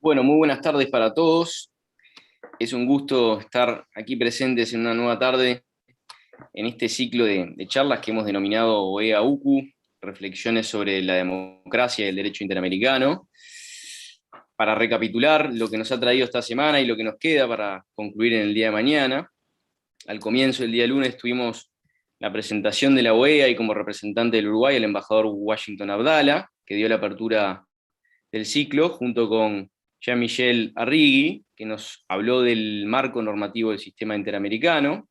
Bueno, muy buenas tardes para todos. Es un gusto estar aquí presentes en una nueva tarde en este ciclo de charlas que hemos denominado OEA-UCU, Reflexiones sobre la democracia y el derecho interamericano. Para recapitular lo que nos ha traído esta semana y lo que nos queda para concluir en el día de mañana. Al comienzo del día lunes tuvimos la presentación de la OEA y como representante del Uruguay el embajador Washington Abdala, que dio la apertura del ciclo, junto con Jean-Michel Arrigui, que nos habló del marco normativo del sistema interamericano.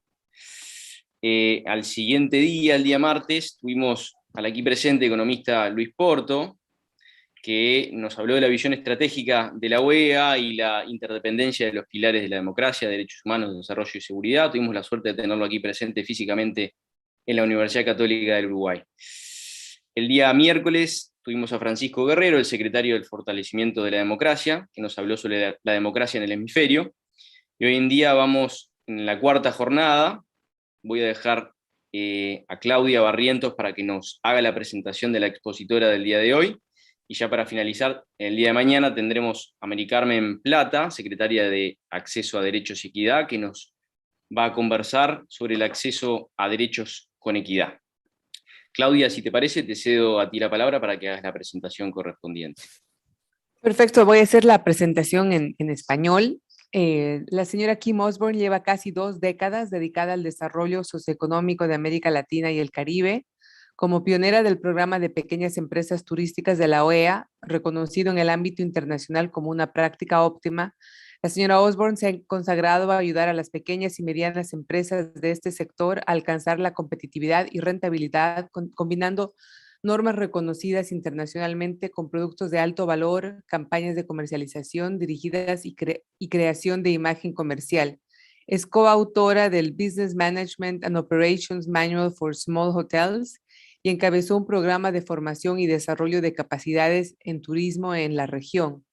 Al siguiente día, el día martes, tuvimos al aquí presente economista Luis Porto, que nos habló de la visión estratégica de la OEA y la interdependencia de los pilares de la democracia, derechos humanos, desarrollo y seguridad. Tuvimos la suerte de tenerlo aquí presente físicamente en la Universidad Católica del Uruguay. El día miércoles tuvimos a Francisco Guerrero, el secretario del Fortalecimiento de la Democracia, que nos habló sobre la democracia en el hemisferio. Y hoy en día vamos en la cuarta jornada. Voy a dejar a Claudia Barrientos para que nos haga la presentación de la expositora del día de hoy. Y ya para finalizar, el día de mañana tendremos a Mari Carmen Plata, secretaria de Acceso a Derechos y Equidad, que nos va a conversar sobre el acceso a derechos con equidad. Claudia, si te parece, te cedo a ti la palabra para que hagas la presentación correspondiente. Perfecto, voy a hacer la presentación en español. La señora Kim Osborne lleva casi 2 décadas dedicada al desarrollo socioeconómico de América Latina y el Caribe. Como pionera del programa de pequeñas empresas turísticas de la OEA, reconocido en el ámbito internacional como una práctica óptima, la señora Osborne se ha consagrado a ayudar a las pequeñas y medianas empresas de este sector a alcanzar la competitividad y rentabilidad, combinando normas reconocidas internacionalmente con productos de alto valor, campañas de comercialización dirigidas y creación de imagen comercial. Es coautora del Business Management and Operations Manual for Small Hotels y encabezó un programa de formación y desarrollo de capacidades en turismo en la región.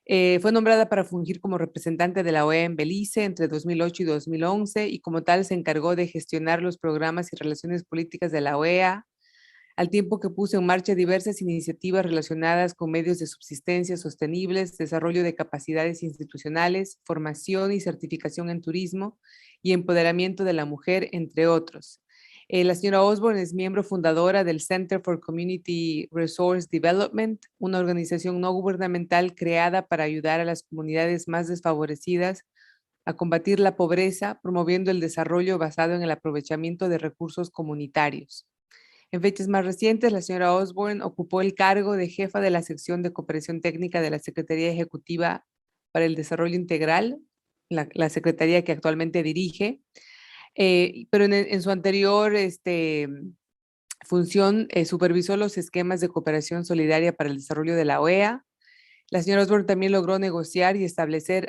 Fue nombrada para fungir como representante de la OEA en Belice entre 2008 y 2011 y como tal se encargó de gestionar los programas y relaciones políticas de la OEA, al tiempo que puso en marcha diversas iniciativas relacionadas con medios de subsistencia sostenibles, desarrollo de capacidades institucionales, formación y certificación en turismo y empoderamiento de la mujer, entre otros. La señora Osborne es miembro fundadora del Center for Community Resource Development, una organización no gubernamental creada para ayudar a las comunidades más desfavorecidas a combatir la pobreza, promoviendo el desarrollo basado en el aprovechamiento de recursos comunitarios. En fechas más recientes, la señora Osborne ocupó el cargo de jefa de la sección de cooperación técnica de la Secretaría Ejecutiva para el Desarrollo Integral, la secretaría que actualmente dirige, pero en su anterior función supervisó los esquemas de cooperación solidaria para el desarrollo de la OEA. La señora Osborne también ha logrado negociar y establecer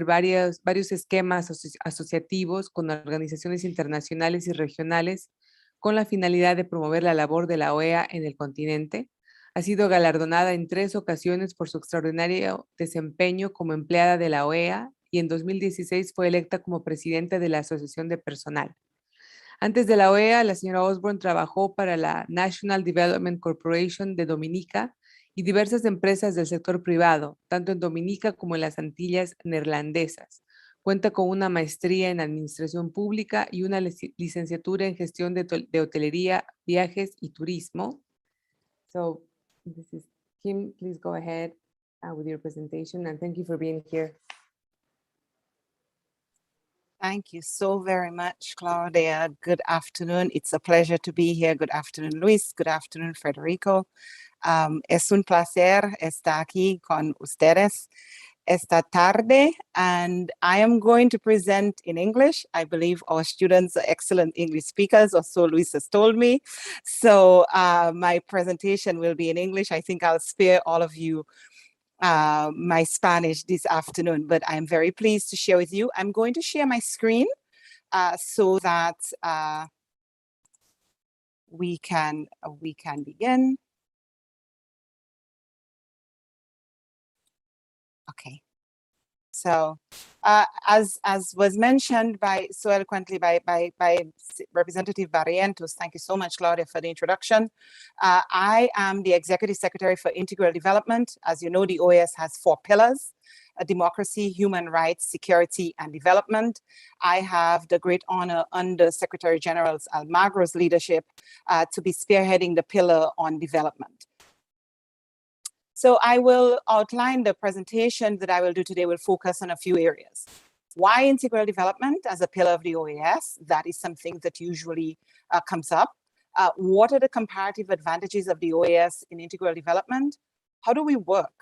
varios esquemas asociativos con organizaciones internacionales y regionales con la finalidad de promover la labor de la OEA en el continente. Ha sido galardonada en 3 ocasiones por su extraordinario desempeño como empleada de la OEA y en 2016 fue electa como presidenta de la Asociación de Personal. Antes de la OEA, la señora Osborne trabajó para la National Development Corporation de Dominica y diversas empresas del sector privado, tanto en Dominica como en las Antillas neerlandesas. Cuenta con una maestría en Administración Pública y una licenciatura en Gestión de Hotelería, Viajes y Turismo. So, this is Kim. Please go ahead with your presentation and thank you for being here. Thank you so very much, Claudia. Good afternoon. It's a pleasure to be here. Good afternoon, Luis. Good afternoon, Federico. Es un placer estar aquí con ustedes esta tarde, and I am going to present in English. I believe our students are excellent English speakers, or so Luis has told me. So my presentation will be in English. I think I'll spare all of you my Spanish this afternoon, but I'm very pleased to share with you. I'm going to share my screen so that we can begin. Okay, So, as was mentioned by so eloquently by Representative Barrientos, thank you so much, Claudia, for the introduction. I am the Executive Secretary for Integral Development. As you know, the OAS has 4 pillars: democracy, human rights, security, and development. I have the great honor under Secretary General Almagro's leadership to be spearheading the pillar on development. So I will outline the presentation that I will do today will focus on a few areas. Why integral development as a pillar of the OAS? That is something that usually comes up. What are the comparative advantages of the OAS in integral development? How do we work?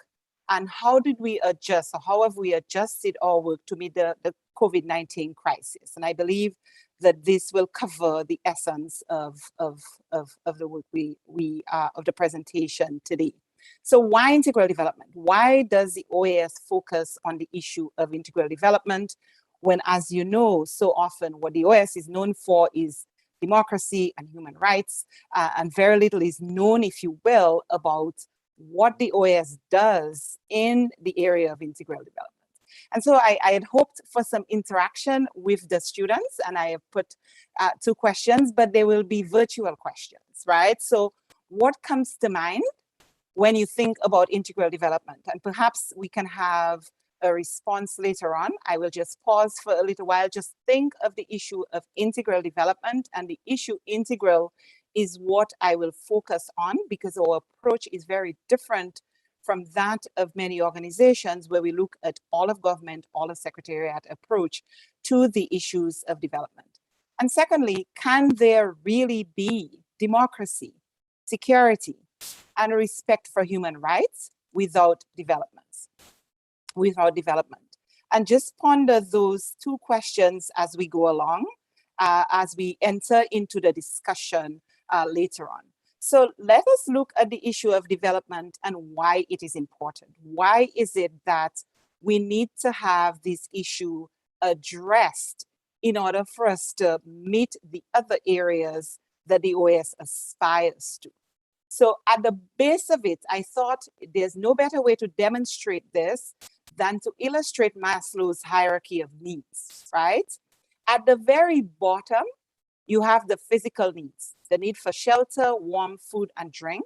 And how did we adjust, or how have we adjusted our work to meet the COVID-19 crisis? And I believe that this will cover the essence of the work of the presentation today. So why integral development? Why does the OAS focus on the issue of integral development when, as you know, so often what the OAS is known for is democracy and human rights, and very little is known, if you will, about what the OAS does in the area of integral development. And so I had hoped for some interaction with the students, and I have put 2 questions, but they will be virtual questions, right? So what comes to mind when you think about integral development? And perhaps we can have a response later on. I will just pause for a little while. Just think of the issue of integral development, and the issue integral is what I will focus on, because our approach is very different from that of many organizations where we look at all of government, all of secretariat approach to the issues of development. And secondly, can there really be democracy, security, and respect for human rights without development? And just ponder those 2 questions as we go along, as we enter into the discussion later on. So let us look at the issue of development and why it is important. Why is it that we need to have this issue addressed in order for us to meet the other areas that the OAS aspires to? So at the base of it, I thought there's no better way to demonstrate this than to illustrate Maslow's hierarchy of needs, right? At the very bottom, you have the physical needs, the need for shelter, warm food, and drink.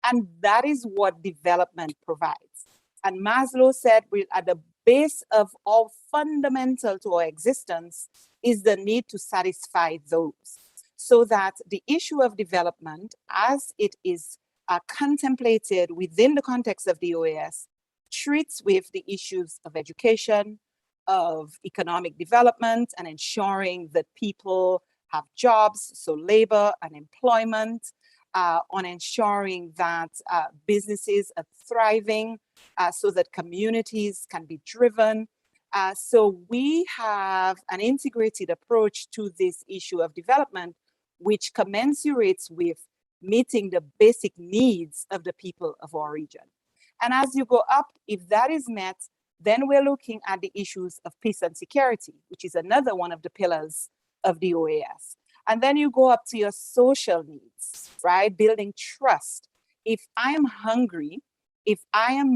And that is what development provides. And Maslow said at the base of all fundamental to our existence is the need to satisfy those. So that the issue of development, as it is contemplated within the context of the OAS, treats with the issues of education, of economic development, and ensuring that people have jobs, so labor and employment, on ensuring that businesses are thriving, so that communities can be driven. So we have an integrated approach to this issue of development, which commensurates with meeting the basic needs of the people of our region. And as you go up, if that is met, then we're looking at the issues of peace and security, which is another one of the pillars of the OAS. And then you go up to your social needs, right? Building trust. If I am hungry, if I do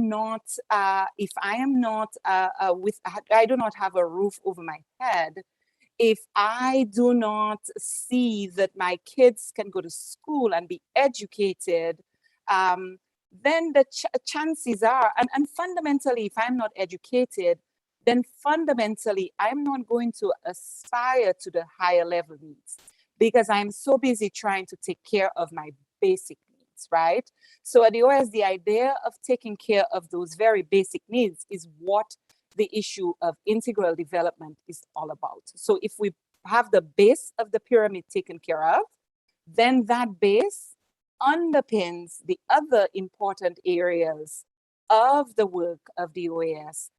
not have a roof over my head, if I do not see that my kids can go to school and be educated, then the chances are, and fundamentally, if I'm not educated, then fundamentally, I'm not going to aspire to the higher level needs because I'm so busy trying to take care of my basic needs, right? So at the OAS, the idea of taking care of those very basic needs is what the issue of integral development is all about. So if we have the base of the pyramid taken care of, then that base underpins the other important areas of the work of the OAS: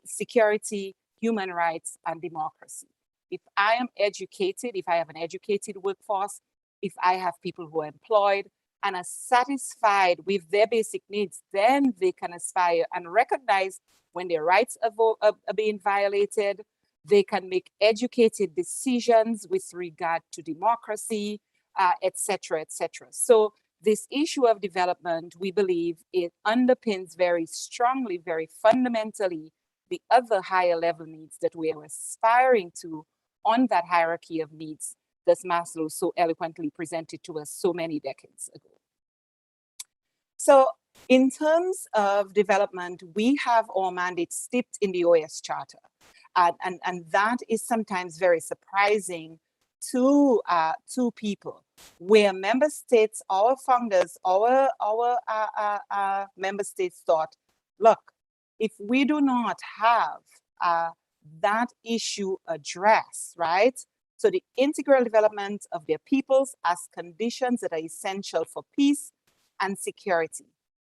security, human rights, and democracy. If I am educated, if I have an educated workforce, if I have people who are employed and are satisfied with their basic needs, then they can aspire and recognize when their rights are being violated. They can make educated decisions with regard to democracy, et cetera, et cetera. So this issue of development, we believe it underpins very strongly, very fundamentally the other higher level needs that we are aspiring to on that hierarchy of needs that Maslow so eloquently presented to us so many decades ago. So in terms of development, we have our mandate steeped in the OAS Charter. And that is sometimes very surprising to people, where member states, our founders, our member states thought, look, if we do not have that issue addressed, right? So the integral development of their peoples as conditions that are essential for peace and security.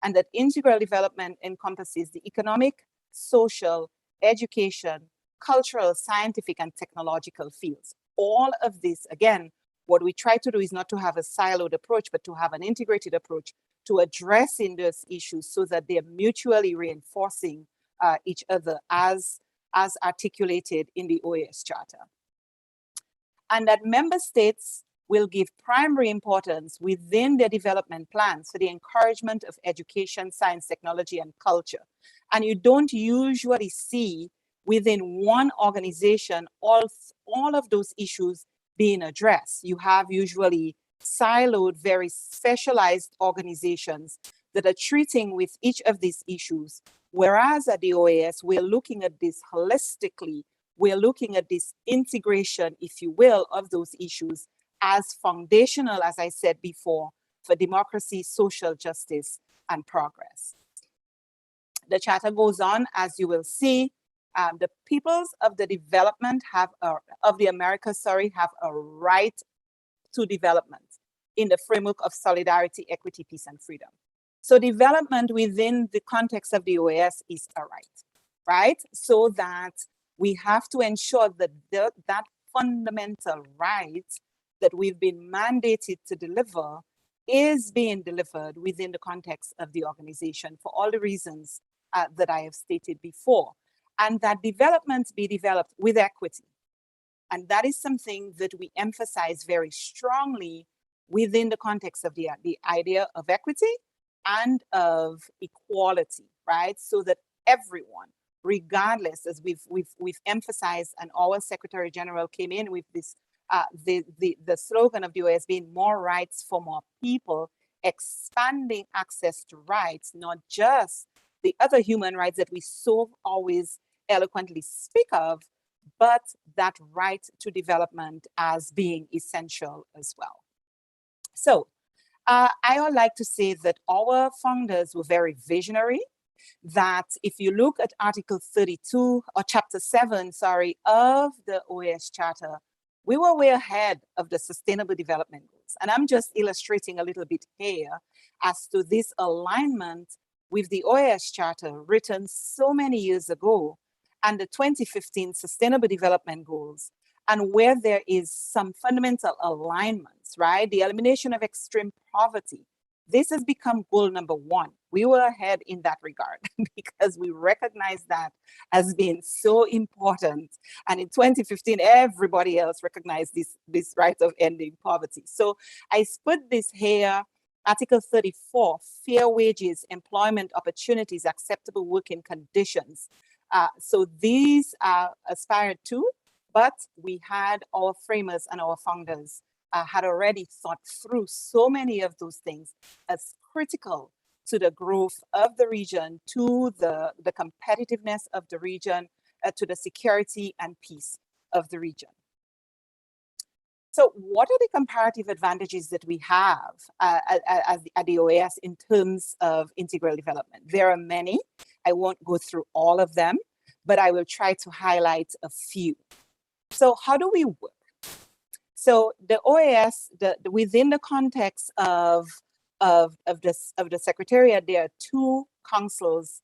And that integral development encompasses the economic, social, education, cultural, scientific, and technological fields. All of this, again, what we try to do is not to have a siloed approach, but to have an integrated approach to addressing those issues so that they're mutually reinforcing each other as articulated in the OAS Charter. And that member states will give primary importance within their development plans for the encouragement of education, science, technology, and culture. And you don't usually see within one organization all of those issues being addressed. You have usually siloed, very specialized organizations that are treating with each of these issues. Whereas at the OAS, we're looking at this holistically. We're looking at this integration, if you will, of those issues as foundational, as I said before, for democracy, social justice, and progress. The charter goes on, as you will see, the peoples of the development of the Americas, have a right to development in the framework of solidarity, equity, peace, and freedom. So development within the context of the OAS is a right? So that we have to ensure that that fundamental right that we've been mandated to deliver is being delivered within the context of the organization for all the reasons that I have stated before. And that development be developed with equity. And that is something that we emphasize very strongly within the context of the idea of equity and of equality, right? So that everyone, regardless, as we've emphasized, and our Secretary General came in with this, the slogan of the OAS being more rights for more people, expanding access to rights, not just the other human rights that we so always eloquently speak of, but that right to development as being essential as well. So I would like to say that our founders were very visionary, that if you look at Article 32 or Chapter 7, of the OAS Charter, we were way ahead of the Sustainable Development Goals. And I'm just illustrating a little bit here as to this alignment with the OAS Charter written so many years ago and the 2015 Sustainable Development Goals, and where there is some fundamental alignments, right? The elimination of extreme poverty. This has become goal number 1. We were ahead in that regard because we recognize that as being so important. And in 2015, everybody else recognized this right of ending poverty. So I put this here, Article 34, fair wages, employment opportunities, acceptable working conditions. So these are aspired to, but we had our framers and our founders had already thought through so many of those things as critical to the growth of the region, to the competitiveness of the region, to the security and peace of the region. So what are the comparative advantages that we have at the OAS in terms of integral development? There are many. I won't go through all of them, but I will try to highlight a few. So how do we work? So the OAS, within the context of the Secretariat, there are 2 councils,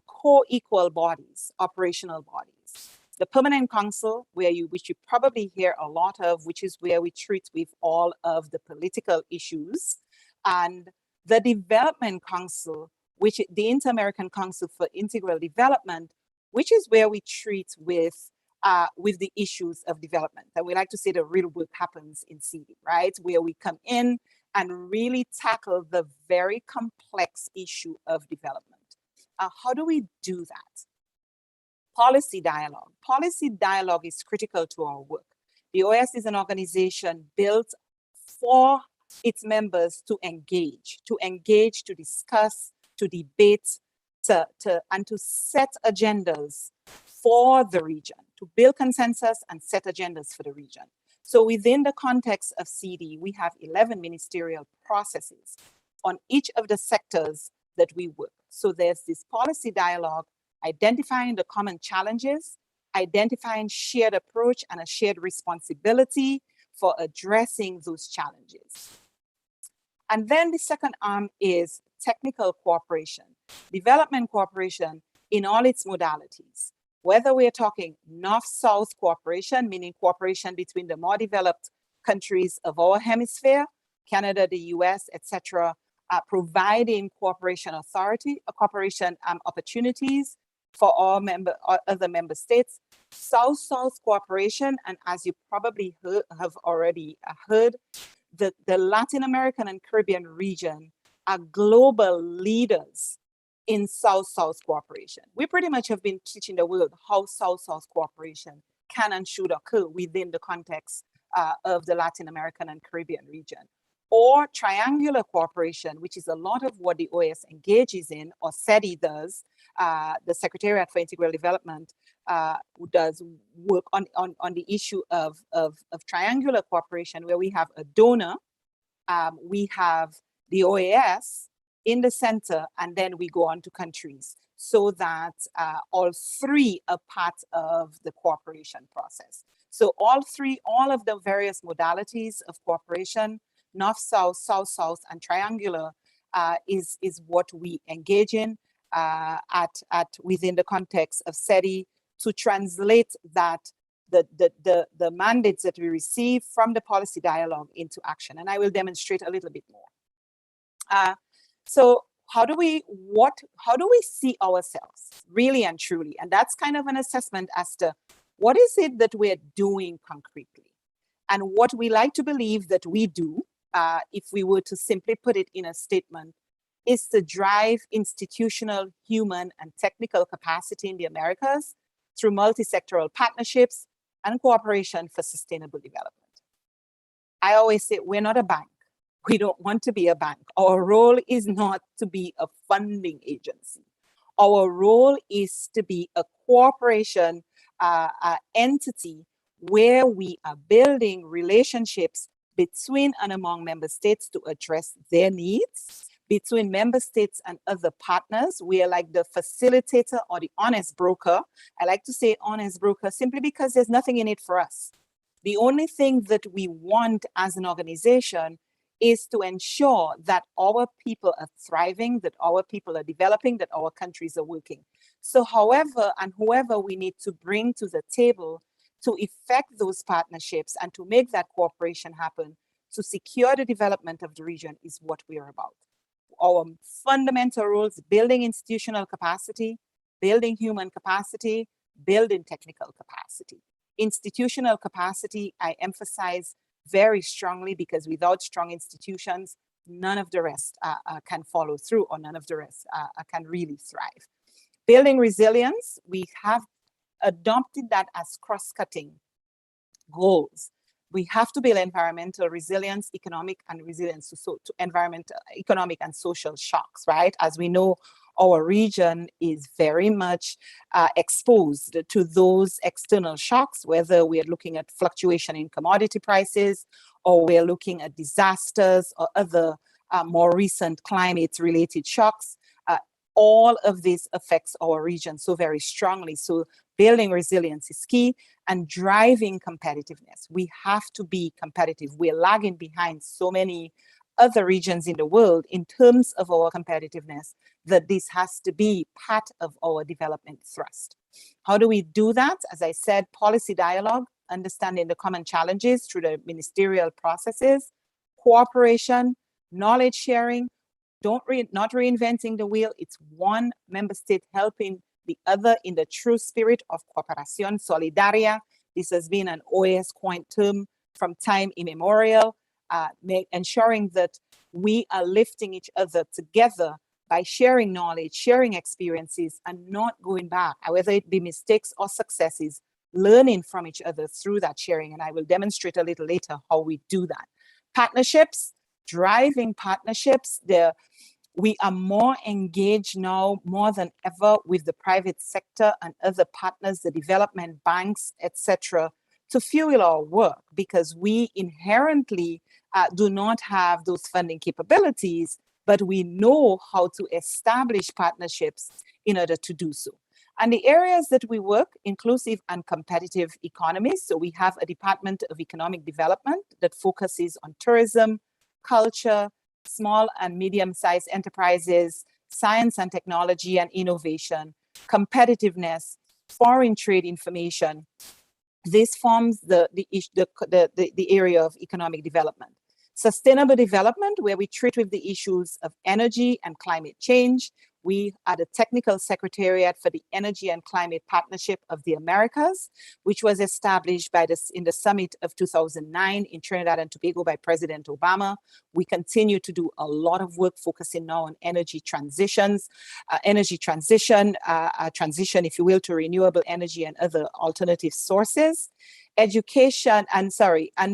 co-equal bodies, operational bodies. The Permanent Council, which you probably hear a lot of, which is where we treat with all of the political issues, and the Development Council, which the Inter-American Council for Integral Development, which is where we treat with the issues of development. And we like to say the real work happens in CD, right? Where we come in and really tackle the very complex issue of development. How do we do that? Policy dialogue. Policy dialogue is critical to our work. The OAS is an organization built for its members to engage, to discuss, to debate, and to set agendas for the region, to build consensus and set agendas for the region. So within the context of CD, we have 11 ministerial processes on each of the sectors that we work. So there's this policy dialogue, identifying the common challenges, identifying shared approach and a shared responsibility for addressing those challenges. And then the second arm is technical cooperation, development cooperation in all its modalities. Whether we're talking North-South cooperation, meaning cooperation between the more developed countries of our hemisphere, Canada, the US, etc., providing cooperation cooperation opportunities for all other member states, South-South cooperation, and as you probably have already heard, the Latin American and Caribbean region are global leaders in South-South cooperation. We pretty much have been teaching the world how South-South cooperation can and should occur within the context of the Latin American and Caribbean region. Or triangular cooperation, which is a lot of what the OAS engages in, or SETI does, the Secretariat for Integral Development does work on the issue of triangular cooperation, where we have a donor, we have the OAS in the center, and then we go on to countries, so that all three are part of the cooperation process. So all of the various modalities of cooperation, North-South, South-South, and triangular is what we engage in within the context of SETI to translate that the mandates that we receive from the policy dialogue into action. And I will demonstrate a little bit more. So how do we see ourselves really and truly? And that's kind of an assessment as to what is it that we're doing concretely, and what we like to believe that we do. If we were to simply put it in a statement, is to drive institutional, human, and technical capacity in the Americas through multi-sectoral partnerships and cooperation for sustainable development. I always say we're not a bank. We don't want to be a bank. Our role is not to be a funding agency. Our role is to be a cooperation entity where we are building relationships between and among member states to address their needs, between member states and other partners. We are like the facilitator or the honest broker. I like to say honest broker simply because there's nothing in it for us. The only thing that we want as an organization is to ensure that our people are thriving, that our people are developing, that our countries are working. So however and whoever we need to bring to the table to effect those partnerships and to make that cooperation happen, to secure the development of the region, is what we are about. Our fundamental roles: building institutional capacity, building human capacity, building technical capacity. Institutional capacity, I emphasize very strongly, because without strong institutions, none of the rest can follow through, or none of the rest can really thrive. Building resilience, we have adopted that as cross-cutting goals. We have to build environmental resilience, economic and resilience to environmental, economic and social shocks, right? As we know, our region is very much exposed to those external shocks, whether we are looking at fluctuation in commodity prices, or we're looking at disasters or other more recent climate-related shocks. All of this affects our region so very strongly. So building resilience is key, and driving competitiveness. We have to be competitive. We're lagging behind so many other regions in the world in terms of our competitiveness, that this has to be part of our development thrust. How do we do that? As I said, policy dialogue, understanding the common challenges through the ministerial processes, cooperation, knowledge sharing, not reinventing the wheel. It's one member state helping the other in the true spirit of cooperación solidaria. This has been an OAS coined term from time immemorial, ensuring that we are lifting each other together by sharing knowledge, sharing experiences, and not going back, whether it be mistakes or successes, learning from each other through that sharing. And I will demonstrate a little later how we do that. Partnerships, driving partnerships. We are more engaged now more than ever with the private sector and other partners, the development banks, etc., to fuel our work, because we inherently do not have those funding capabilities, but we know how to establish partnerships in order to do so. And the areas that we work, inclusive and competitive economies. So we have a Department of Economic Development that focuses on tourism, culture, small and medium-sized enterprises, science and technology and innovation, competitiveness, foreign trade information. This forms the area of economic development. Sustainable development, where we treat with the issues of energy and climate change. We are the Technical Secretariat for the Energy and Climate Partnership of the Americas, which was established in the summit of 2009 in Trinidad and Tobago by President Obama. We continue to do a lot of work focusing now on energy transition, if you will, to renewable energy and other alternative sources. Education, and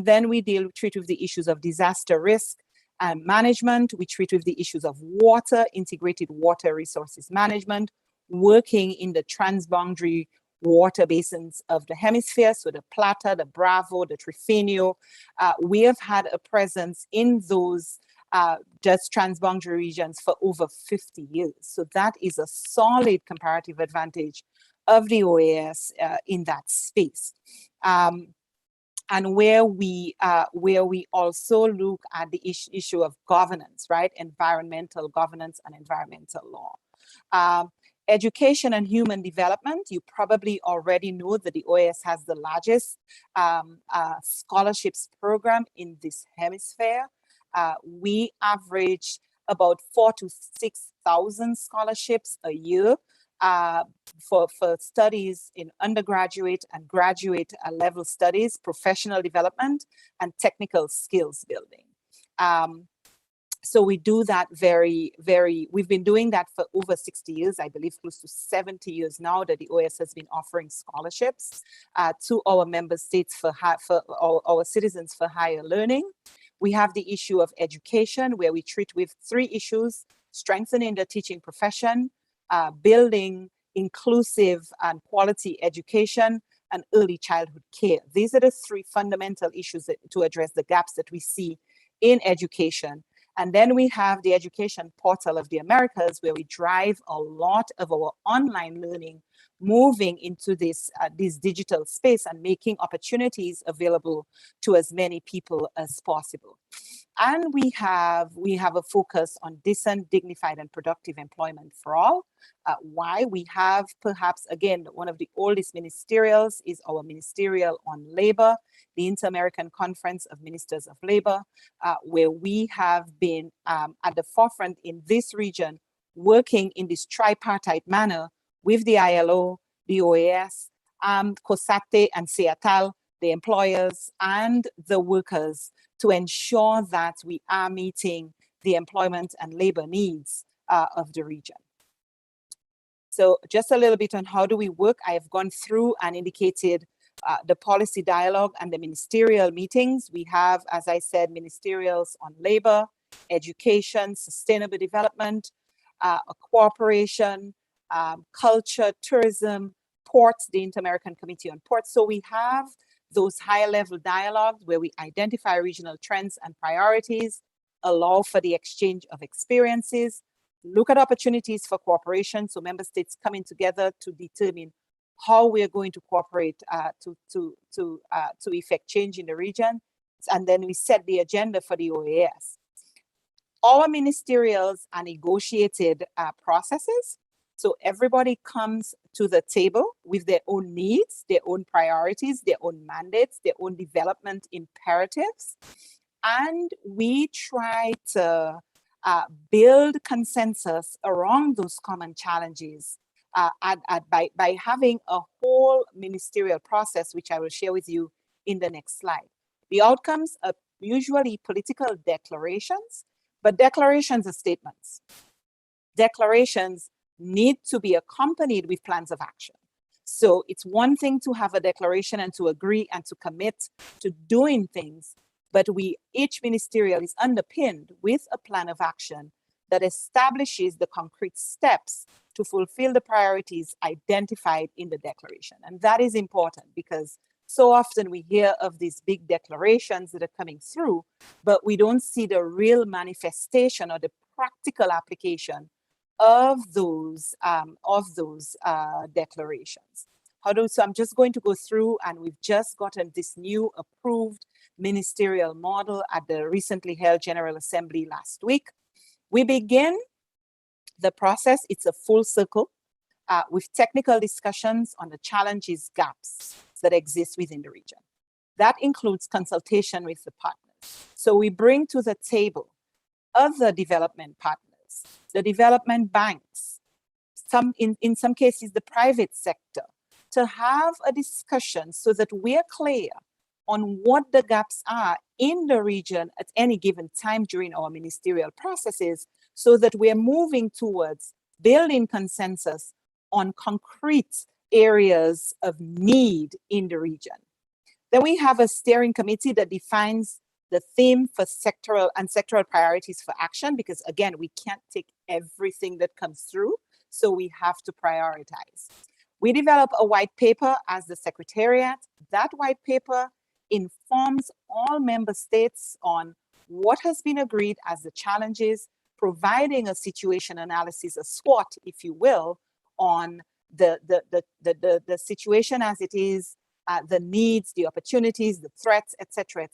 then we treat with the issues of disaster risk and management. We treat with the issues of water, integrated water resources management, working in the transboundary water basins of the hemisphere, so the Plata, the Bravo, the Trifenio. We have had a presence in those just transboundary regions for over 50 years. So that is a solid comparative advantage of the OAS in that space. And where we also look at the issue of governance, right? Environmental governance and environmental law. Education and human development, you probably already know that the OAS has the largest scholarships program in this hemisphere. We average about 4,000 to 6,000 scholarships a year for studies in undergraduate and graduate level studies, professional development, and technical skills building. So we do that we've been doing that for over 60 years, I believe close to 70 years now that the OAS has been offering scholarships to our member states for our citizens for higher learning. We have the issue of education, where we treat with 3 issues: strengthening the teaching profession, building inclusive and quality education, and early childhood care. These are the 3 fundamental issues to address the gaps that we see in education. And then we have the Education Portal of the Americas, where we drive a lot of our online learning, moving into this digital space and making opportunities available to as many people as possible. And we have a focus on decent, dignified, and productive employment for all. Why? We have perhaps, again, one of the oldest ministerials is our Ministerial on Labor, the Inter-American Conference of Ministers of Labor, where we have been at the forefront in this region, working in this tripartite manner with the ILO, the OAS, COSATE and CEATAL, the employers and the workers, to ensure that we are meeting the employment and labor needs of the region. So just a little bit on how do we work. I have gone through and indicated the policy dialogue and the ministerial meetings. We have, as I said, ministerials on labor, education, sustainable development, cooperation, culture, tourism, ports, the Inter-American Committee on Ports. So we have those higher level dialogues where we identify regional trends and priorities, allow for the exchange of experiences, look at opportunities for cooperation. So member states coming together to determine how we are going to cooperate to effect change in the region. And then we set the agenda for the OAS. Our ministerials are negotiated processes. So everybody comes to the table with their own needs, their own priorities, their own mandates, their own development imperatives. And we try to build consensus around those common challenges by having a whole ministerial process, which I will share with you in the next slide. The outcomes are usually political declarations, but declarations are statements. declarations need to be accompanied with plans of action. So it's one thing to have a declaration and to agree and to commit to doing things, but each ministerial is underpinned with a plan of action that establishes the concrete steps to fulfill the priorities identified in the declaration. And that is important because so often we hear of these big declarations that are coming through, but we don't see the real manifestation or the practical application of those declarations. So I'm just going to go through, and we've just gotten this new approved ministerial model at the recently held General Assembly last week. We begin the process, it's a full circle, with technical discussions on the challenges, gaps that exist within the region. That includes consultation with the partners. So we bring to the table other development partners, the development banks, in some cases the private sector, to have a discussion so that we're clear on what the gaps are in the region at any given time during our ministerial processes, so that we're moving towards building consensus on concrete areas of need in the region. Then we have a steering committee that defines the theme for sectoral priorities for action, because again, we can't take everything that comes through, so we have to prioritize. We develop a white paper as the secretariat. That white paper informs all member states on what has been agreed as the challenges, providing a situation analysis, a SWOT, if you will, on the situation as it is, the needs, the opportunities, the threats, etc.,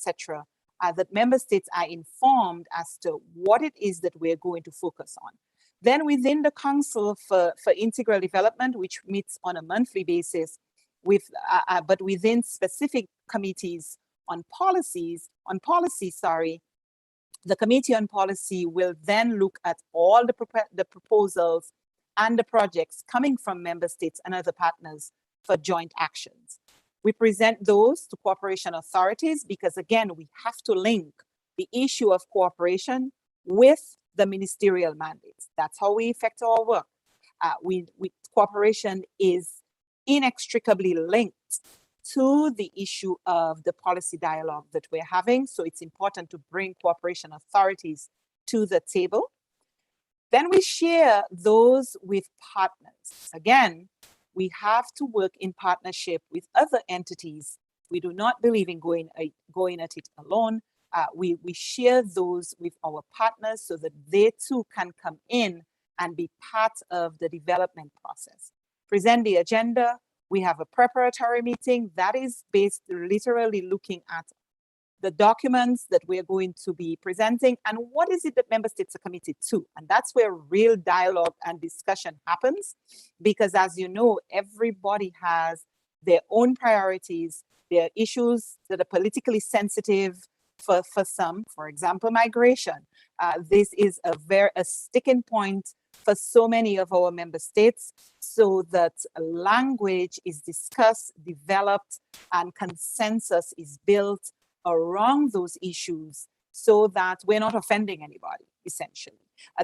that member states are informed as to what it is that we're going to focus on. Then within the Council for Integral Development, which meets on a monthly basis, but within specific committees on policy, the Committee on Policy will then look at all the proposals and the projects coming from member states and other partners for joint actions. We present those to cooperation authorities because, again, we have to link the issue of cooperation with the ministerial mandates. That's how we effect our work. Cooperation is inextricably linked to the issue of the policy dialogue that we're having. So it's important to bring cooperation authorities to the table. Then we share those with partners. Again, we have to work in partnership with other entities. We do not believe in going at it alone. We share those with our partners so that they too can come in and be part of the development process. Present the agenda. We have a preparatory meeting that is based literally looking at the documents that we're going to be presenting and what is it that member states are committed to. And that's where real dialogue and discussion happens, because as you know, everybody has their own priorities, their issues that are politically sensitive for some, for example, migration. This is a sticking point for so many of our member states, so that language is discussed, developed, and consensus is built around those issues so that we're not offending anybody, essentially.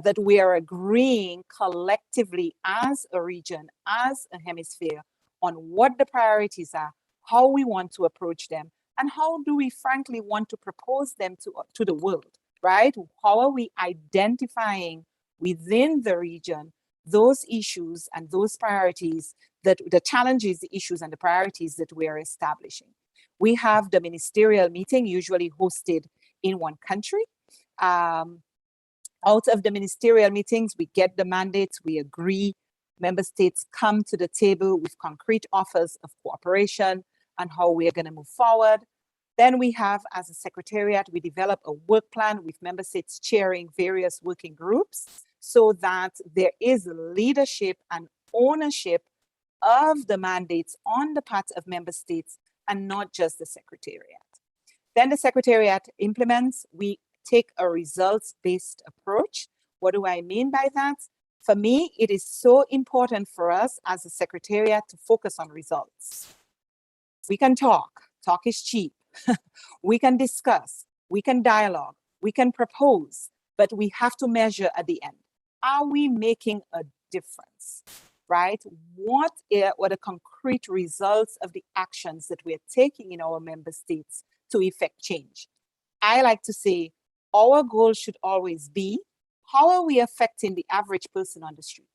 That we are agreeing collectively as a region, as a hemisphere, on what the priorities are, how we want to approach them, and how do we frankly want to propose them to the world, right? How are we identifying within the region those issues and those priorities, that the challenges, the issues, and the priorities that we are establishing? We have the ministerial meeting, usually hosted in one country. Out of the ministerial meetings, we get the mandates, we agree. Member states come to the table with concrete offers of cooperation and how we are going to move forward. Then we have, as a secretariat, we develop a work plan with member states chairing various working groups so that there is leadership and ownership of the mandates on the part of member states and not just the secretariat. Then the secretariat implements. We take a results-based approach. What do I mean by that? For me, it is so important for us as a secretariat to focus on results. We can talk is cheap. We can discuss, we can dialogue, we can propose, but we have to measure at the end. are we making a difference, right? What are the concrete results of the actions that we're taking in our member states to effect change? I like to say our goal should always be, how are we affecting the average person on the street?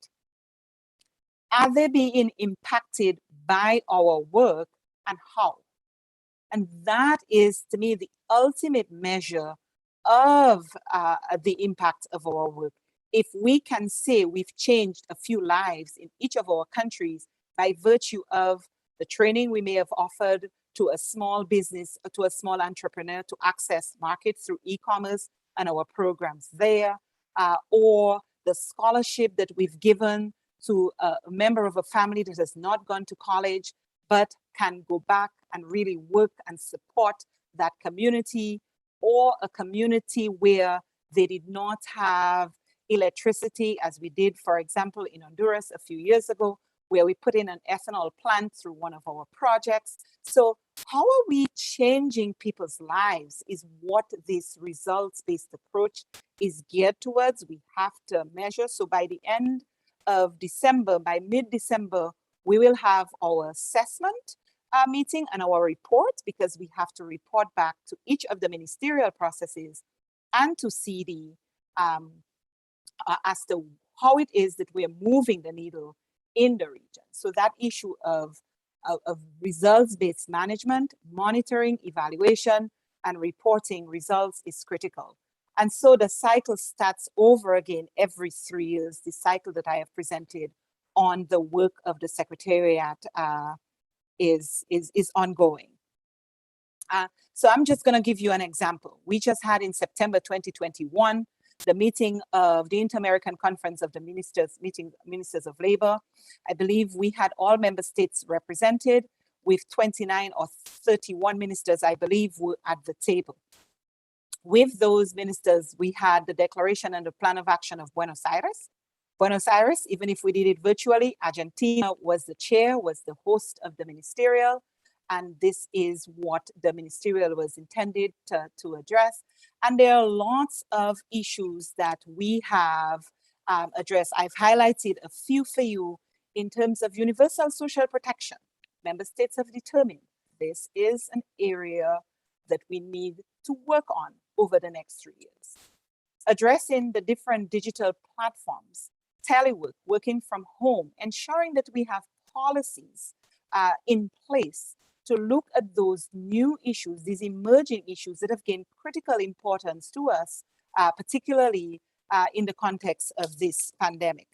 Are they being impacted by our work, and how? And that is, to me, the ultimate measure of the impact of our work. If we can say we've changed a few lives in each of our countries by virtue of the training we may have offered to a small business, to a small entrepreneur to access markets through e-commerce and our programs there, or the scholarship that we've given to a member of a family that has not gone to college, but can go back and really work and support that community, or a community where they did not have electricity, as we did, for example, in Honduras a few years ago, where we put in an ethanol plant through one of our projects. So how are we changing people's lives is what this results-based approach is geared towards. We have to measure. So by the end of December, by mid-December, we will have our assessment meeting and our report, because we have to report back to each of the ministerial processes and to CD as to how it is that we're moving the needle in the region. So that issue of results-based management, monitoring, evaluation, and reporting results is critical. And so the cycle starts over again every 3 years, the cycle that I have presented on the work of the Secretariat is ongoing. So I'm just going to give you an example. We just had in September 2021 the meeting of the Inter-American Conference of the Ministers of Labor. I believe we had all member states represented, with 29 or 31 ministers, I believe, were at the table. With those ministers, we had the declaration and the plan of action of Buenos Aires. Buenos Aires, even if we did it virtually, Argentina was the chair, was the host of the ministerial. And this is what the ministerial was intended to address. And there are lots of issues that we have addressed. I've highlighted a few for you in terms of universal social protection. Member states have determined this is an area that we need to work on over the next 3 years. Addressing the different digital platforms, telework, working from home, ensuring that we have policies in place to look at those new issues, these emerging issues that have gained critical importance to us, particularly in the context of this pandemic.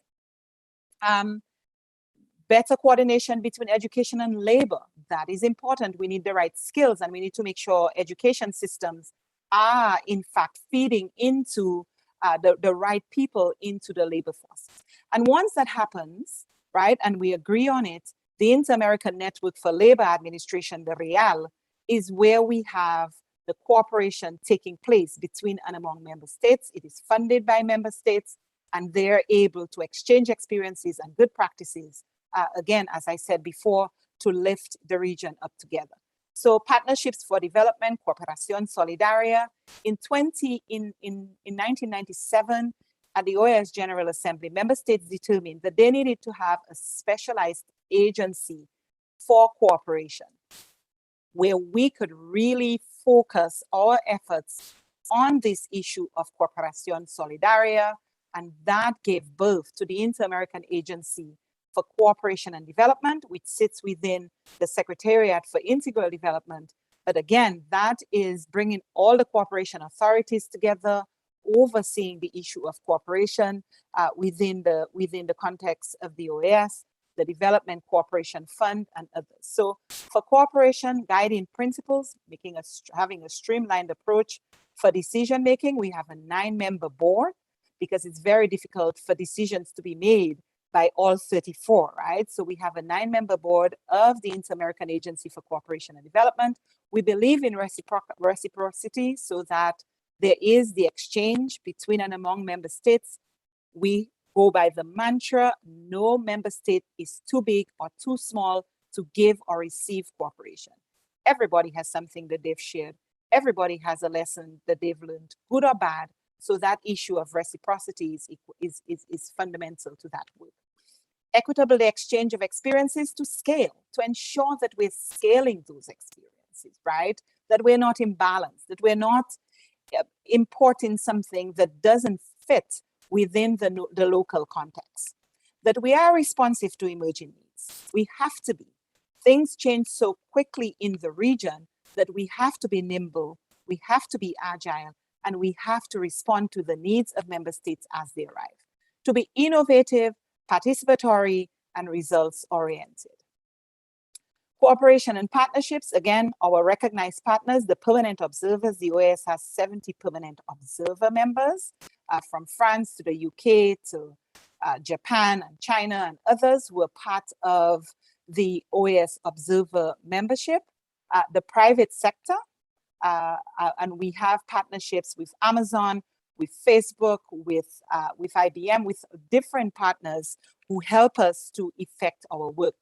Better coordination between education and labor, that is important. We need the right skills, and we need to make sure education systems are in fact feeding into the right people into the labor force. And once that happens, right, and we agree on it, the Inter-American Network for Labor Administration, the REAL, is where we have the cooperation taking place between and among member states. It is funded by member states, and they're able to exchange experiences and good practices, again, as I said before, to lift the region up together. So partnerships for development, Cooperación Solidaria. In 1997, at the OEA's General Assembly, member states determined that they needed to have a specialized agency for cooperation, where we could really focus our efforts on this issue of Cooperación Solidaria, and that gave birth to the Inter-American Agency for Cooperation and Development, which sits within the Secretariat for Integral Development. But again, that is bringing all the cooperation authorities together, overseeing the issue of cooperation within the context of the OAS, the Development Cooperation Fund, and others. So for cooperation, guiding principles, having a streamlined approach. For decision making, we have a 9-member board, because it's very difficult for decisions to be made by all 34, right? So we have a 9-member board of the Inter-American Agency for Cooperation and Development. We believe in reciprocity, so that there is the exchange between and among member states. We go by the mantra, no member state is too big or too small to give or receive cooperation. Everybody has something that they've shared. Everybody has a lesson that they've learned, good or bad, So that issue of reciprocity is fundamental to that work. Equitable exchange of experiences to scale, to ensure that we're scaling those experiences, right? That we're not imbalanced, that we're not importing something that doesn't fit within the local context, that we are responsive to emerging needs. We have to be. Things change so quickly in the region that we have to be nimble, we have to be agile, and we have to respond to the needs of member states as they arrive. To be innovative, participatory, and results-oriented. Cooperation and partnerships, again, our recognized partners, the permanent observers. The OAS has 70 permanent observer members, from France to the UK to Japan and China and others who are part of the OAS observer membership. The private sector, and we have partnerships with Amazon, with Facebook, with IBM, with different partners who help us to effect our work.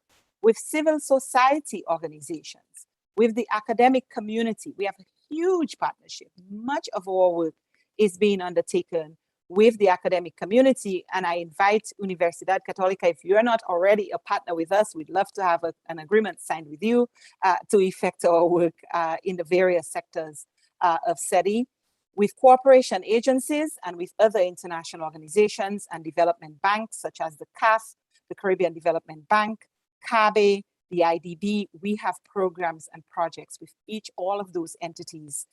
With civil society organizations, with the academic community, we have a huge partnership. Much of our work is being undertaken with the academic community, and I invite Universidad Católica, if you're not already a partner with us, we'd love to have an agreement signed with you to effect our work in the various sectors of SETI, with cooperation agencies and with other international organizations and development banks, such as the CAF, the Caribbean Development Bank, CABE, the IDB. We have programs and projects with all of those entities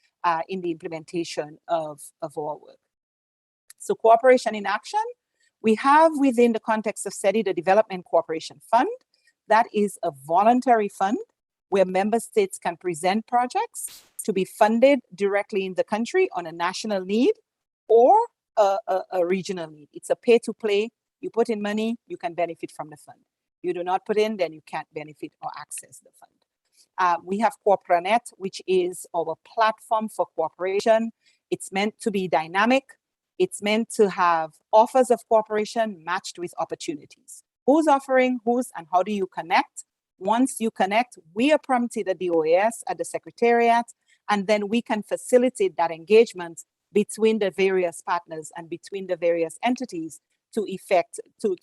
in the implementation of our work. So cooperation in action, we have within the context of SETI the Development Cooperation Fund. That is a voluntary fund where member states can present projects to be funded directly in the country on a national need or a regional need. It's a pay-to-play. You put in money, you can benefit from the fund. You do not put in, then you can't benefit or access the fund. We have Corporanet, which is our platform for cooperation. It's meant to be dynamic. It's meant to have offers of cooperation matched with opportunities. Who's offering, who's, and how do you connect? Once you connect, we are prompted at the OAS, at the Secretariat, and then we can facilitate that engagement between the various partners and between the various entities to effect, to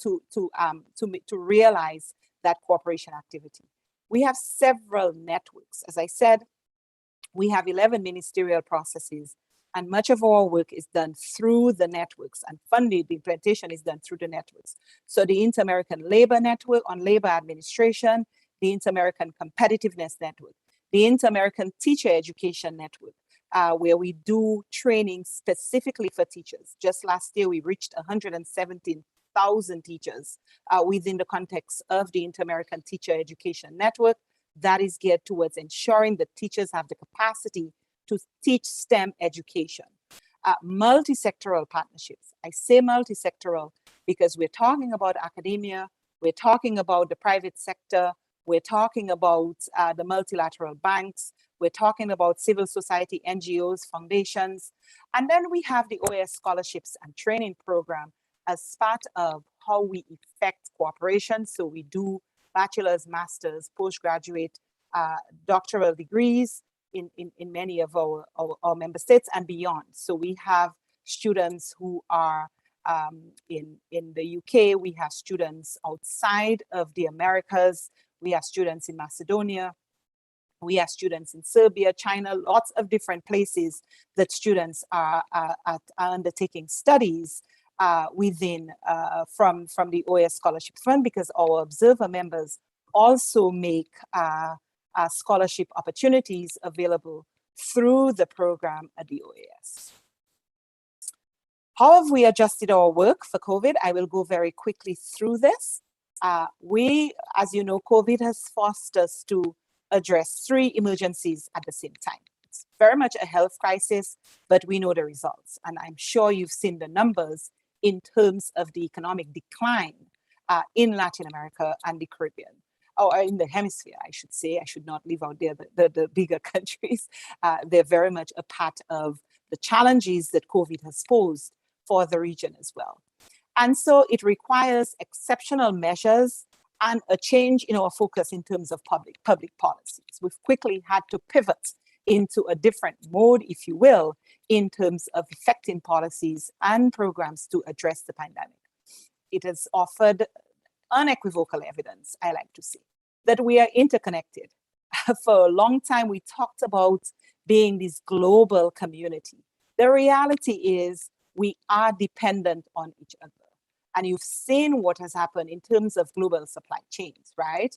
realize that cooperation activity. We have several networks. As I said, we have 11 ministerial processes, and much of our work is done through the networks, and funded, the implementation is done through the networks. So the Inter-American Labor Network on Labor Administration, the Inter-American Competitiveness Network, the Inter-American Teacher Education Network, where we do training specifically for teachers. Just last year, we reached 117,000 teachers within the context of the Inter-American Teacher Education Network. That is geared towards ensuring that teachers have the capacity to teach STEM education. Multi-sectoral partnerships. I say multi-sectoral because we're talking about academia, we're talking about the private sector, we're talking about the multilateral banks, we're talking about civil society, NGOs, foundations, and then we have the OAS scholarships and training program as part of how we effect cooperation. So we do bachelor's, master's, postgraduate, doctoral degrees in many of our member states and beyond. So we have students who are in the UK, we have students outside of the Americas, we have students in Macedonia, we have students in Serbia, China, lots of different places that students are undertaking studies within from the OAS Scholarship Fund, because our observer members also make scholarship opportunities available through the program at the OAS. How have we adjusted our work for COVID? I will go very quickly through this. As you know, COVID has forced us to address 3 emergencies at the same time. It's very much a health crisis, but we know the results. And I'm sure you've seen the numbers in terms of the economic decline in Latin America and the Caribbean, or in the hemisphere, I should say. I should not leave out there the bigger countries. They're very much a part of the challenges that COVID has posed for the region as well. And so it requires exceptional measures and a change in our focus in terms of public policies. We've quickly had to pivot into a different mode, if you will, in terms of effecting policies and programs to address the pandemic. It has offered unequivocal evidence, I like to say, that we are interconnected. For a long time, we talked about being this global community. The reality is we are dependent on each other. And you've seen what has happened in terms of global supply chains, right?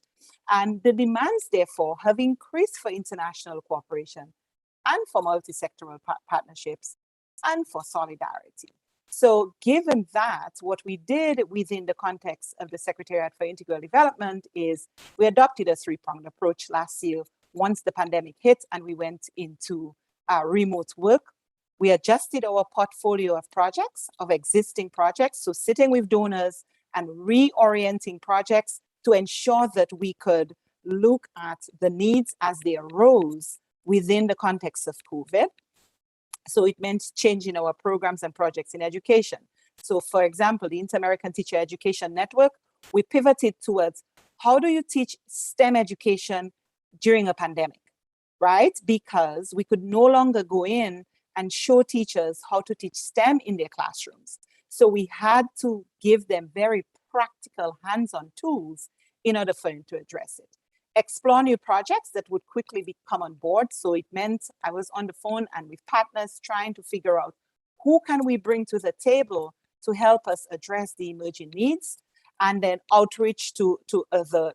And the demands, therefore, have increased for international cooperation and for multi-sectoral partnerships and for solidarity. So given that, what we did within the context of the Secretariat for Integral Development is we adopted a three-pronged approach last year once the pandemic hit and we went into remote work. We adjusted our portfolio of projects, of existing projects, so sitting with donors and reorienting projects to ensure that we could look at the needs as they arose within the context of COVID. So it meant changing our programs and projects in education. So for example, the Inter-American Teacher Education Network, we pivoted towards how do you teach STEM education during a pandemic, right? Because we could no longer go in and show teachers how to teach STEM in their classrooms. So we had to give them very practical hands-on tools in order for them to address it. Explore new projects that would quickly come on board. So it meant I was on the phone and with partners trying to figure out who can we bring to the table to help us address the emerging needs, and then outreach to other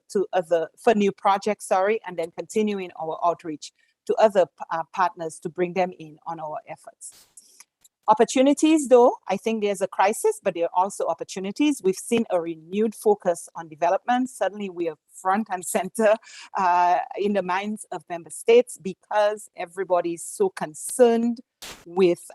for new projects, and then continuing our outreach to other partners to bring them in on our efforts. Opportunities, though, I think there's a crisis, but there are also opportunities. We've seen a renewed focus on development. Suddenly we are front and center in the minds of member states because everybody is so concerned with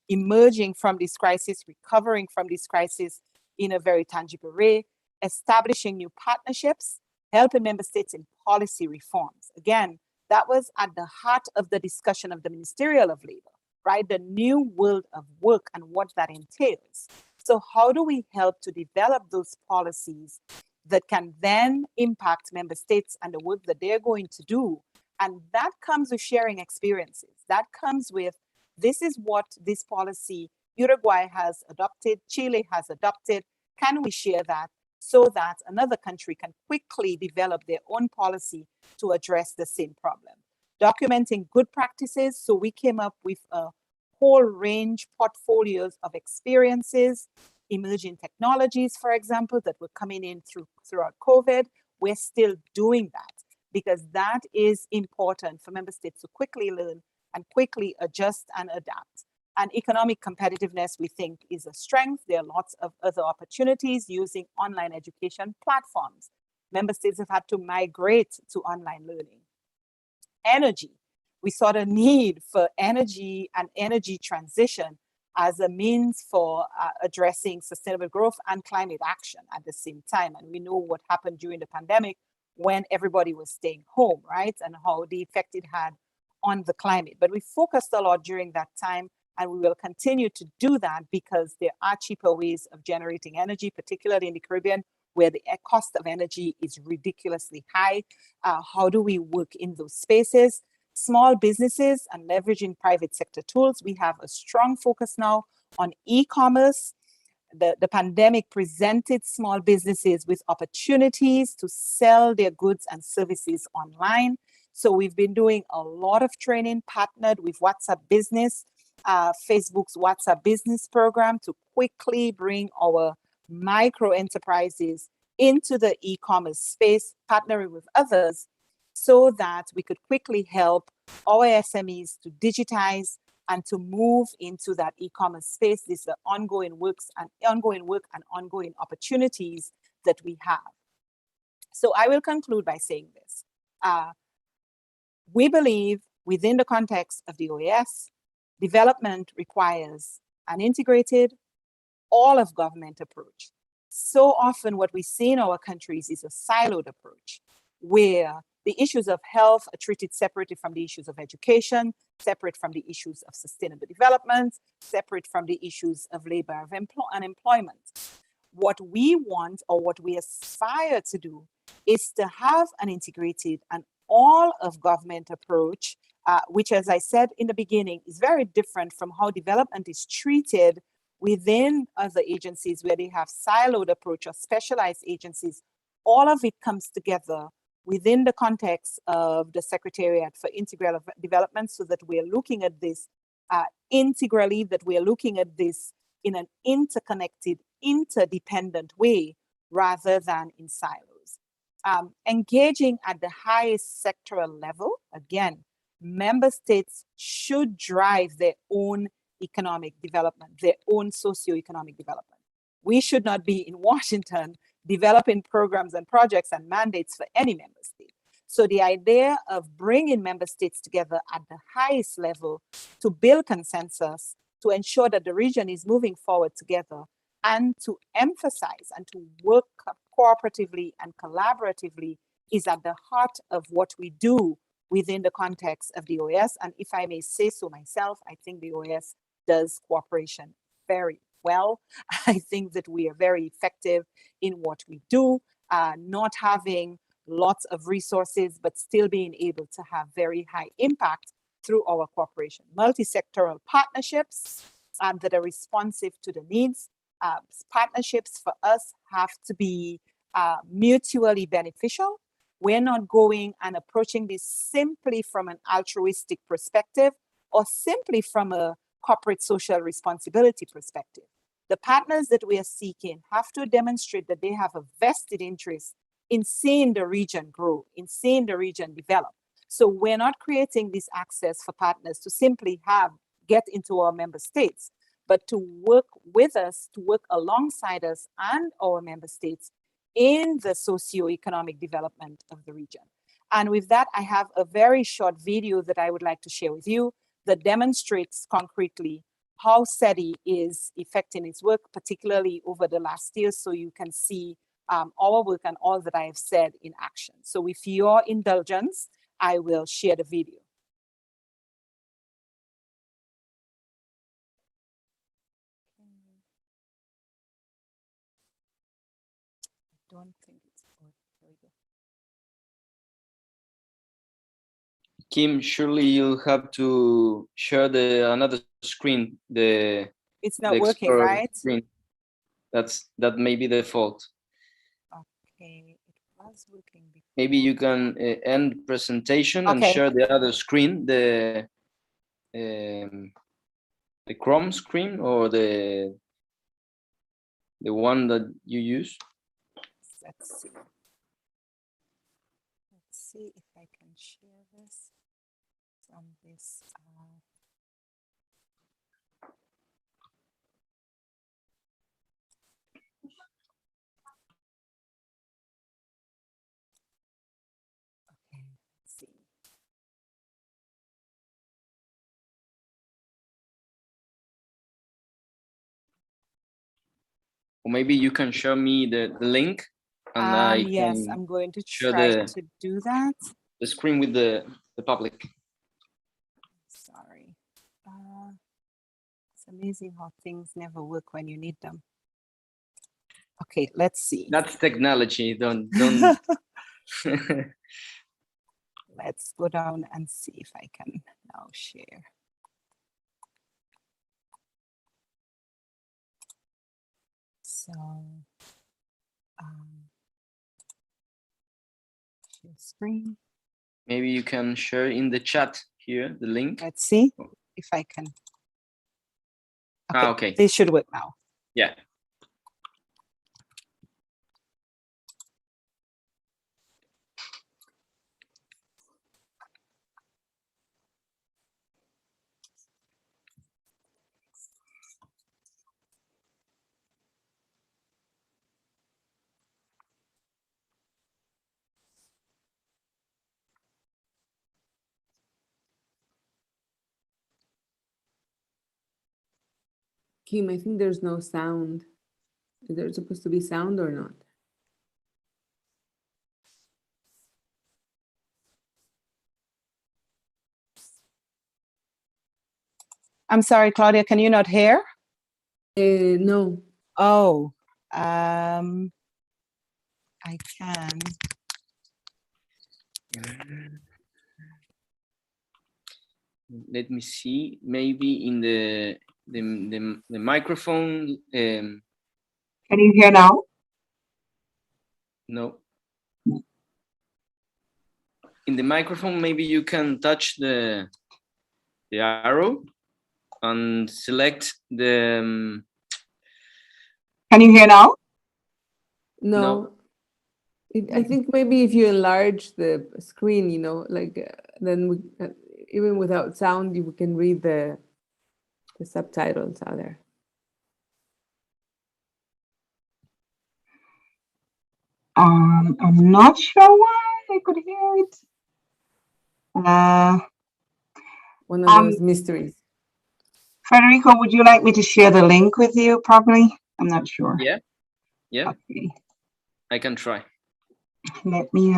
emerging from this crisis, recovering from this crisis in a very tangible way, establishing new partnerships, helping member states in policy reforms. Again, that was at the heart of the discussion of the Ministerial of Labor, right? The new world of work and what that entails. So how do we help to develop those policies that can then impact member states and the work that they're going to do? And that comes with sharing experiences. That comes with, this is what this policy Uruguay has adopted, Chile has adopted. Can we share that so that another country can quickly develop their own policy to address the same problem? Documenting good practices. So we came up with a whole range portfolios of experiences, emerging technologies, for example, that were coming in throughout COVID. We're still doing that because that is important for member states to quickly learn and quickly adjust and adapt. And economic competitiveness, we think, is a strength. There are lots of other opportunities using online education platforms. Member states have had to migrate to online learning. Energy. We saw the need for energy and energy transition as a means for addressing sustainable growth and climate action at the same time. And we know what happened during the pandemic when everybody was staying home, right? And how the effect it had on the climate. But we focused a lot during that time, and we will continue to do that because there are cheaper ways of generating energy, particularly in the Caribbean, where the cost of energy is ridiculously high. How do we work in those spaces? Small businesses and leveraging private sector tools. We have a strong focus now on e-commerce. The pandemic presented small businesses with opportunities to sell their goods and services online. So we've been doing a lot of training, partnered with WhatsApp Business, Facebook's WhatsApp Business program, to quickly bring our micro enterprises into the e-commerce space, partnering with others so that we could quickly help our SMEs to digitize and to move into that e-commerce space. These are ongoing work and ongoing opportunities that we have. So I will conclude by saying this. We believe within the context of the OAS, development requires an integrated, all of government approach. So often what we see in our countries is a siloed approach where the issues of health are treated separately from the issues of education, separate from the issues of sustainable development, separate from the issues of labor and employment. What we want, or what we aspire to do, is to have an integrated and all of government approach which, as I said in the beginning, is very different from how development is treated within other agencies where they have siloed approach or specialized agencies. All of it comes together within the context of the Secretariat for Integral Development, so that we're looking at this integrally, that we're looking at this in an interconnected, interdependent way, rather than in silos. Engaging at the highest sectoral level, again, member states should drive their own economic development, their own socioeconomic development. We should not be in Washington developing programs and projects and mandates for any member state. So the idea of bringing member states together at the highest level to build consensus, to ensure that the region is moving forward together, and to emphasize and to work cooperatively and collaboratively is at the heart of what we do within the context of the OAS. And if I may say so myself, I think the OAS does cooperation very well. I think that we are very effective in what we do, not having lots of resources, but still being able to have very high impact through our cooperation. Multi-sectoral partnerships that are responsive to the needs. Partnerships for us have to be mutually beneficial. We're not going and approaching this simply from an altruistic perspective or simply from a corporate social responsibility perspective. The partners that we are seeking have to demonstrate that they have a vested interest in seeing the region grow, in seeing the region develop. So we're not creating this access for partners to simply get into our member states, but to work with us, to work alongside us and our member states in the socio-economic development of the region. And with that, I have a very short video that I would like to share with you that demonstrates concretely how SETI is effecting its work, particularly over the last year, so you can see our work and all that I have said in action. So with your indulgence, I will share the video. I don't think it's on. There we go. Kim, surely you'll have to share another screen. It's not working, right? Screen. That may be the fault. Okay, it was working before. Maybe you can end presentation and Okay. share the other screen, the Chrome screen, or the one that you use. Let's see. Let's see if I can share this from this. Okay, let's see. Or maybe you can show me the link, and yes, I'm going to try to do that. The screen with the public. Sorry. It's amazing how things never work when you need them. Okay, let's see. That's technology. Don't. Let's go down and see if I can now share. So, share screen. Maybe you can share in the chat here the link. Let's see if I can. Okay, okay. This should work now. Yeah. Kim, I think there's no sound. Is there supposed to be sound or not? I'm sorry, Claudia, can you not hear? No. Oh, I can. let me see, maybe in the microphone. Can you hear now? No. In the microphone, maybe you can touch the arrow and select the. Can you hear now? No. I think maybe if you enlarge the screen, you know, like then we, even without sound, you can read the subtitles out there. I'm not sure why I could hear it. One of those mysteries. Federico, would you like me to share the link with you? Probably. I'm not sure. Yeah. Yeah. Okay. I can try. Let me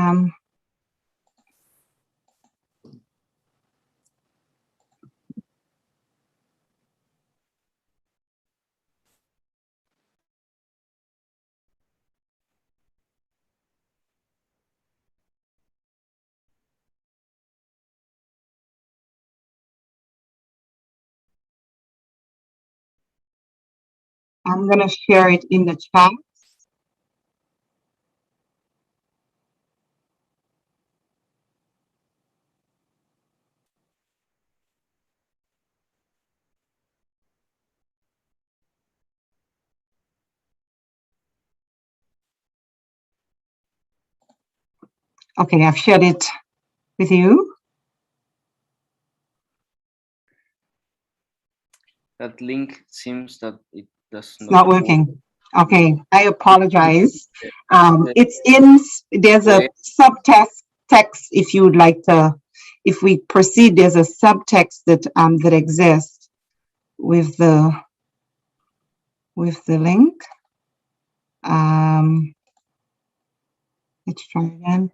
I'm going to share it in the chat. Okay, I've shared it with you. That link seems that it does It's not working. work. Okay, I apologize. There's a subtext if you would like to, if we proceed, there's a subtext that that exists with the link. Let's try again.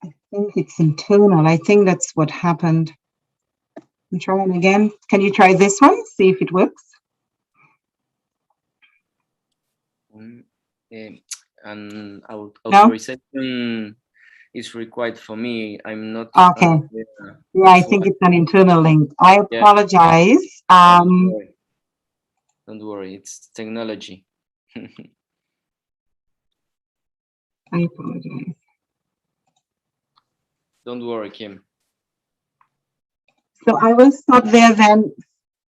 I think it's internal. I think that's what happened. I'm trying again. Can you try this one? See if it works. And authorization is required for me. I'm not. Okay. Yeah, I think it's an internal link. I apologize. Don't worry. It's technology. I apologize. Don't worry, Kim. So I will stop there then,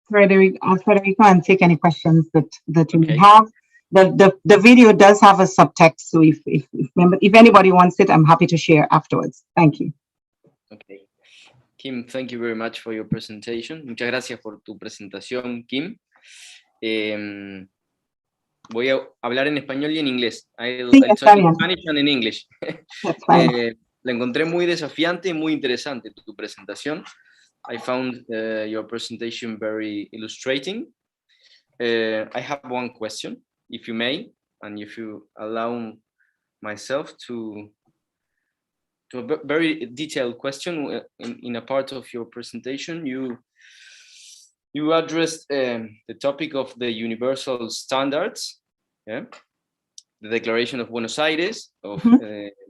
Federico, and take any questions that you may have. The video does have a subtext, so if anybody wants it, I'm happy to share afterwards. Thank you. Okay. Kim, thank you very much for your presentation. Muchas gracias por tu presentación, Kim. Voy a hablar en español y en inglés. I'll talk in Spanish and in English. La encontré muy desafiante y muy interesante tu presentación. I found your presentation very illustrating. I have one question, if you may, and if you allow myself to a very detailed question. In a part of your presentation, you addressed the topic of the universal standards, the Declaration of Buenos Aires of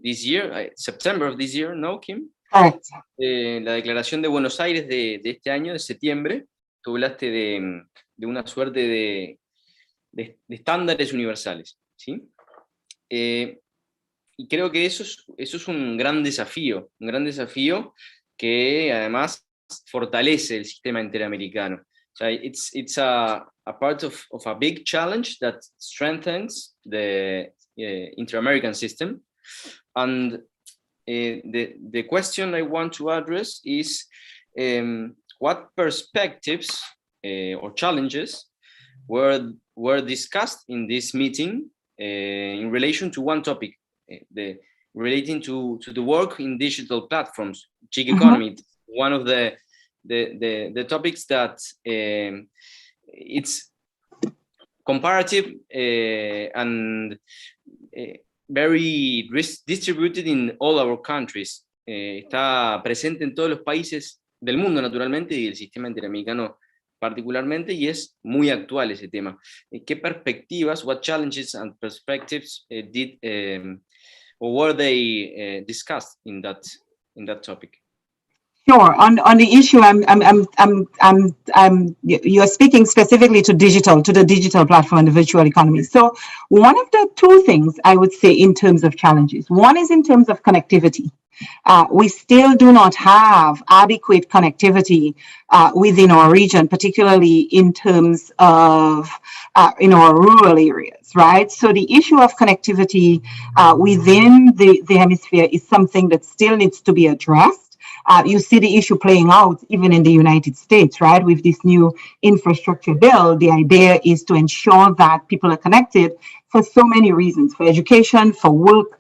this year, September of this year, no, Kim? Correct. La Declaración de Buenos Aires de este año, de septiembre. Tú hablaste de una suerte de estándares universales, ¿sí? Y creo que eso es un gran desafío que además fortalece el sistema interamericano. So it's a part of a big challenge that strengthens the inter-American system. And the question I want to address is what perspectives or challenges were discussed in this meeting in relation to one topic, the relating to the work in digital platforms, gig economy. One of the topics that it's comparative and very distributed in all our countries. Está presente en todos los países del mundo, naturalmente, y el sistema interamericano particularmente, y es muy actual ese tema. ¿Qué perspectivas, what challenges and perspectives did or were they discussed in that topic? Sure. On the issue, you're speaking specifically to the digital platform and the virtual economy. So one of the two things I would say in terms of challenges, one is in terms of connectivity. We still do not have adequate connectivity within our region, particularly in terms of in our rural areas, right? So the issue of connectivity within the hemisphere is something that still needs to be addressed. You see the issue playing out even in the United States, right? With this new infrastructure bill, the idea is to ensure that people are connected for so many reasons, for education, for work,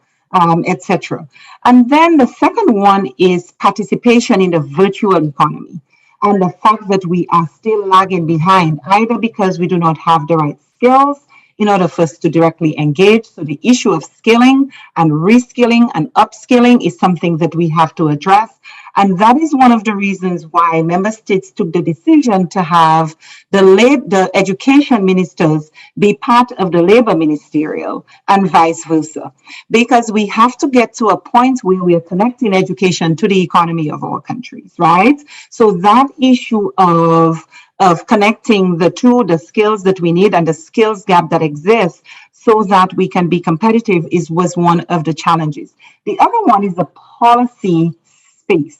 etc. And then the second one is participation in the virtual economy and the fact that we are still lagging behind, either because we do not have the right skills in order for us to directly engage. So the issue of skilling and reskilling and upskilling is something that we have to address. And that is one of the reasons why member states took the decision to have the education ministers be part of the labor ministerial and vice versa, because we have to get to a point where we are connecting education to the economy of our countries, right? So that issue of connecting the two, the skills that we need and the skills gap that exists so that we can be competitive was one of the challenges. The other one is the policy space.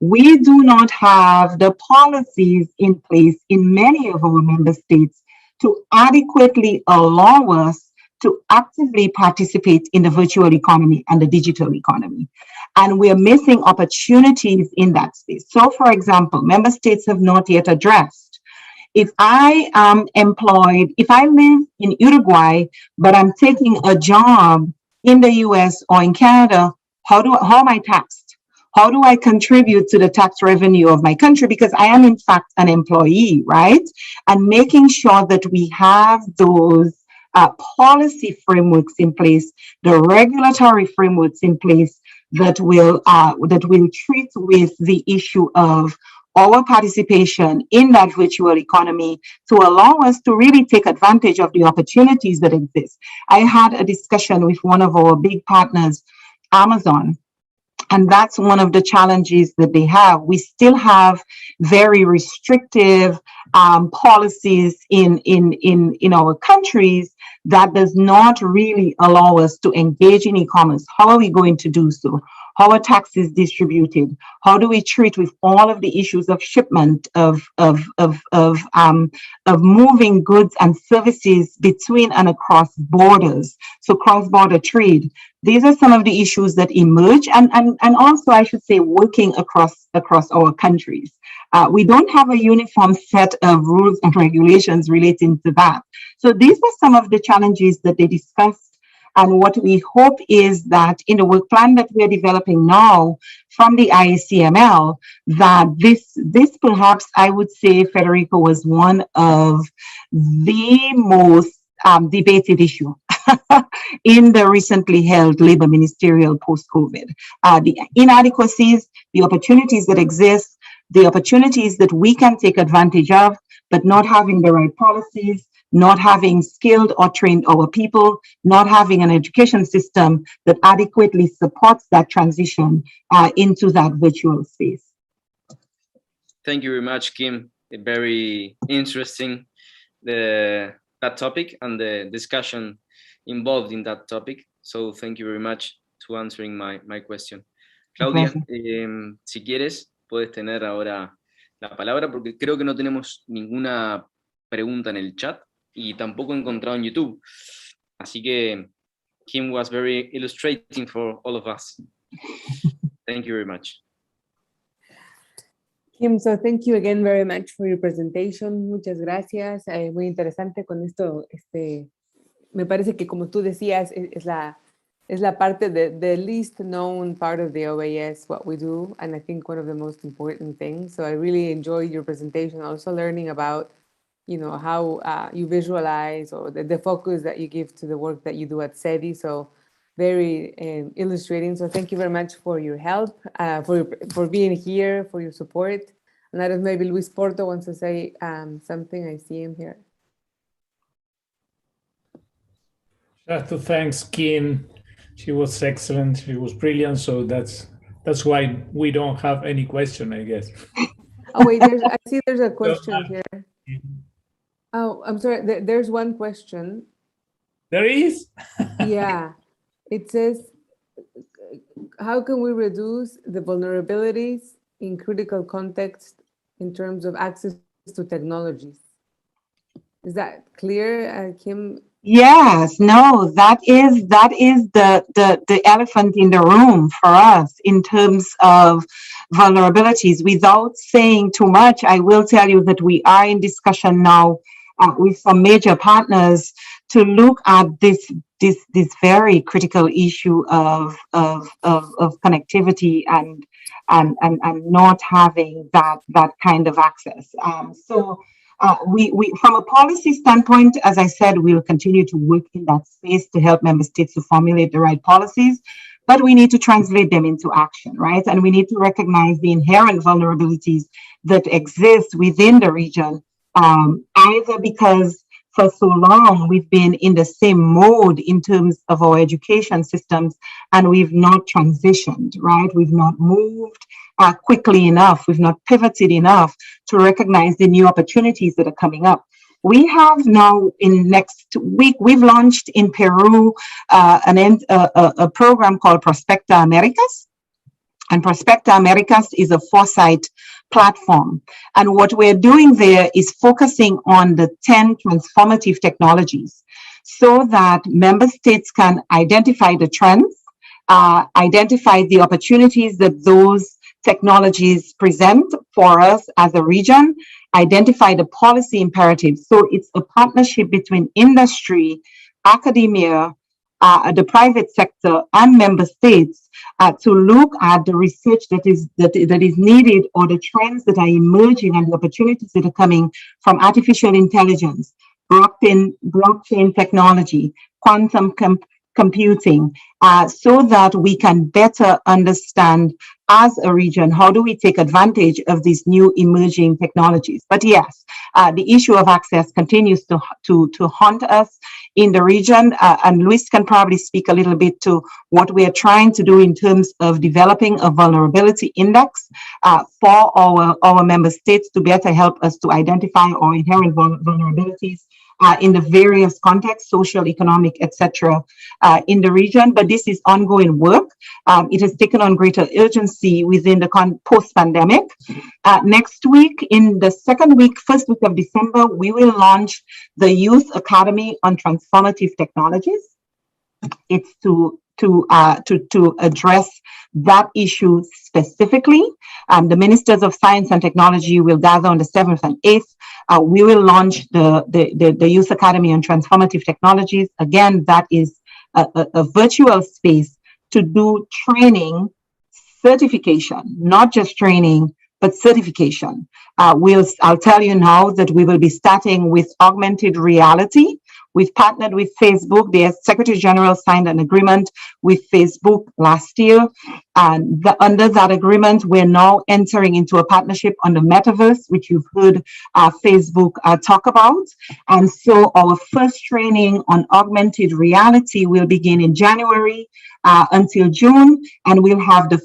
We do not have the policies in place in many of our member states to adequately allow us to actively participate in the virtual economy and the digital economy. And we're missing opportunities in that space. So, for example, member states have not yet addressed. If I am employed, if I live in Uruguay, but I'm taking a job in the US or in Canada, how am I taxed? How do I contribute to the tax revenue of my country? Because I am, in fact, an employee, right? And making sure that we have those policy frameworks in place, the regulatory frameworks in place that will treat with the issue of our participation in that virtual economy to allow us to really take advantage of the opportunities that exist. I had a discussion with one of our big partners, Amazon. And that's one of the challenges that they have. We still have very restrictive policies in our countries that does not really allow us to engage in e-commerce. How are we going to do so? How are taxes distributed? How do we treat with all of the issues of shipment, of moving goods and services between and across borders? So cross-border trade. These are some of the issues that emerge, and also, I should say, working across our countries. We don't have a uniform set of rules and regulations relating to that. So these are some of the challenges that they discussed. And what we hope is that in the work plan that we're developing now from the IACML, that this perhaps, I would say, Federico, was one of the most debated issue in the recently held labor ministerial post-COVID. The inadequacies, the opportunities that exist, the opportunities that we can take advantage of, but not having the right policies, not having skilled or trained our people, not having an education system that adequately supports that transition into that virtual space. Thank you very much, Kim. Very interesting, that topic and the discussion involved in that topic. So thank you very much to answering my question. Claudia, si quieres, puedes tener ahora la palabra, porque creo que no tenemos ninguna pregunta en el chat y tampoco he encontrado en YouTube. Así que Kim was very illustrating for all of us. Thank you very much. Kim, so thank you again very much for your presentation. Muchas gracias. Muy interesante con esto. Me parece que, como tú decías, es la Es la parte the least known part of the OAS, what we do, and I think one of the most important things. So I really enjoyed your presentation, also learning about, how you visualize or the focus that you give to the work that you do at SEDI. So very illustrating. So thank you very much for your help, for being here, for your support. And I don't know, maybe Luis Porto wants to say something. I see him here. Just to thank Kim. She was excellent. She was brilliant. So that's why we don't have any question, I guess. Oh wait, I see there's a question here. Oh, I'm sorry. There's one question. There is? Yeah. It says, how can we reduce the vulnerabilities in critical context in terms of access to technologies? Is that clear, Kim? Yes, no, that is the elephant in the room for us in terms of vulnerabilities. Without saying too much, I will tell you that we are in discussion now with some major partners to look at this very critical issue of connectivity and not having that kind of access. We from a policy standpoint, as I said, we will continue to work in that space to help member states to formulate the right policies, but we need to translate them into action, right? And we need to recognize the inherent vulnerabilities that exist within the region, either because for so long we've been in the same mode in terms of our education systems and we've not transitioned, right? We've not moved quickly enough. We've not pivoted enough to recognize the new opportunities that are coming up. We have now, in next week, we've launched in Peru a program called Prospecta Americas. And Prospecta Americas is a foresight platform. And what we're doing there is focusing on the 10 transformative technologies so that member states can identify the trends, identify the opportunities that those technologies present for us as a region, identify the policy imperatives. So it's a partnership between industry, academia, the private sector, and member states to look at the research that is needed, or the trends that are emerging and the opportunities that are coming from artificial intelligence, blockchain technology, quantum computing, so that we can better understand as a region, how do we take advantage of these new emerging technologies? But yes, the issue of access continues to haunt us in the region, and Luis can probably speak a little bit to what we are trying to do in terms of developing a vulnerability index for our member states to better help us to identify our inherent vulnerabilities in the various contexts, social, economic, etc., in the region. But this is ongoing work. It has taken on greater urgency within the post-pandemic. Next week, in the first week of December, we will launch the Youth Academy on Transformative Technologies. It's to address that issue specifically. The ministers of science and technology will gather on the 7th and 8th. We will launch the Youth Academy on Transformative Technologies. Again, that is a virtual space to do training, certification, not just training, but certification. I'll tell you now that we will be starting with augmented reality. We've partnered with Facebook. The Secretary General signed an agreement with Facebook last year. And under that agreement, we're now entering into a partnership on the metaverse, which you've heard Facebook talk about. And so our first training on augmented reality will begin in January until June. And we'll have the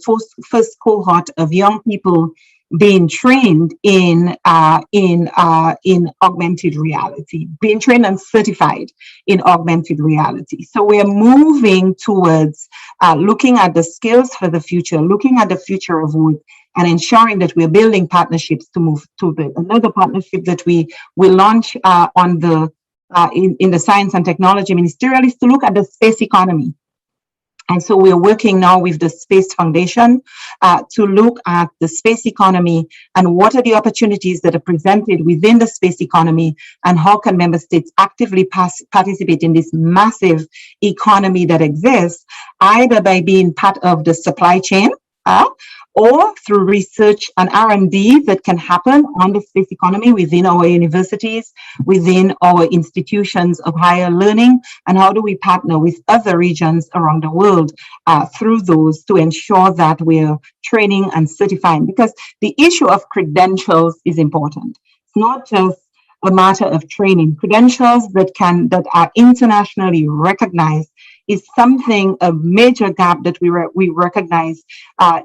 first cohort of young people being trained in augmented reality, being trained and certified in augmented reality. So we're moving towards looking at the skills for the future, looking at the future of work, and ensuring that we're building partnerships to move to another partnership that we will launch in the Science and Technology Ministerial is to look at the space economy. And so we're working now with the Space Foundation to look at the space economy and what are the opportunities that are presented within the space economy and how can member states actively participate in this massive economy that exists, either by being part of the supply chain or through research and R&D that can happen on the space economy within our universities, within our institutions of higher learning, and how do we partner with other regions around the world through those to ensure that we're training and certifying. Because the issue of credentials is important. It's not just a matter of training. Credentials that are internationally recognized is something, a major gap that we recognize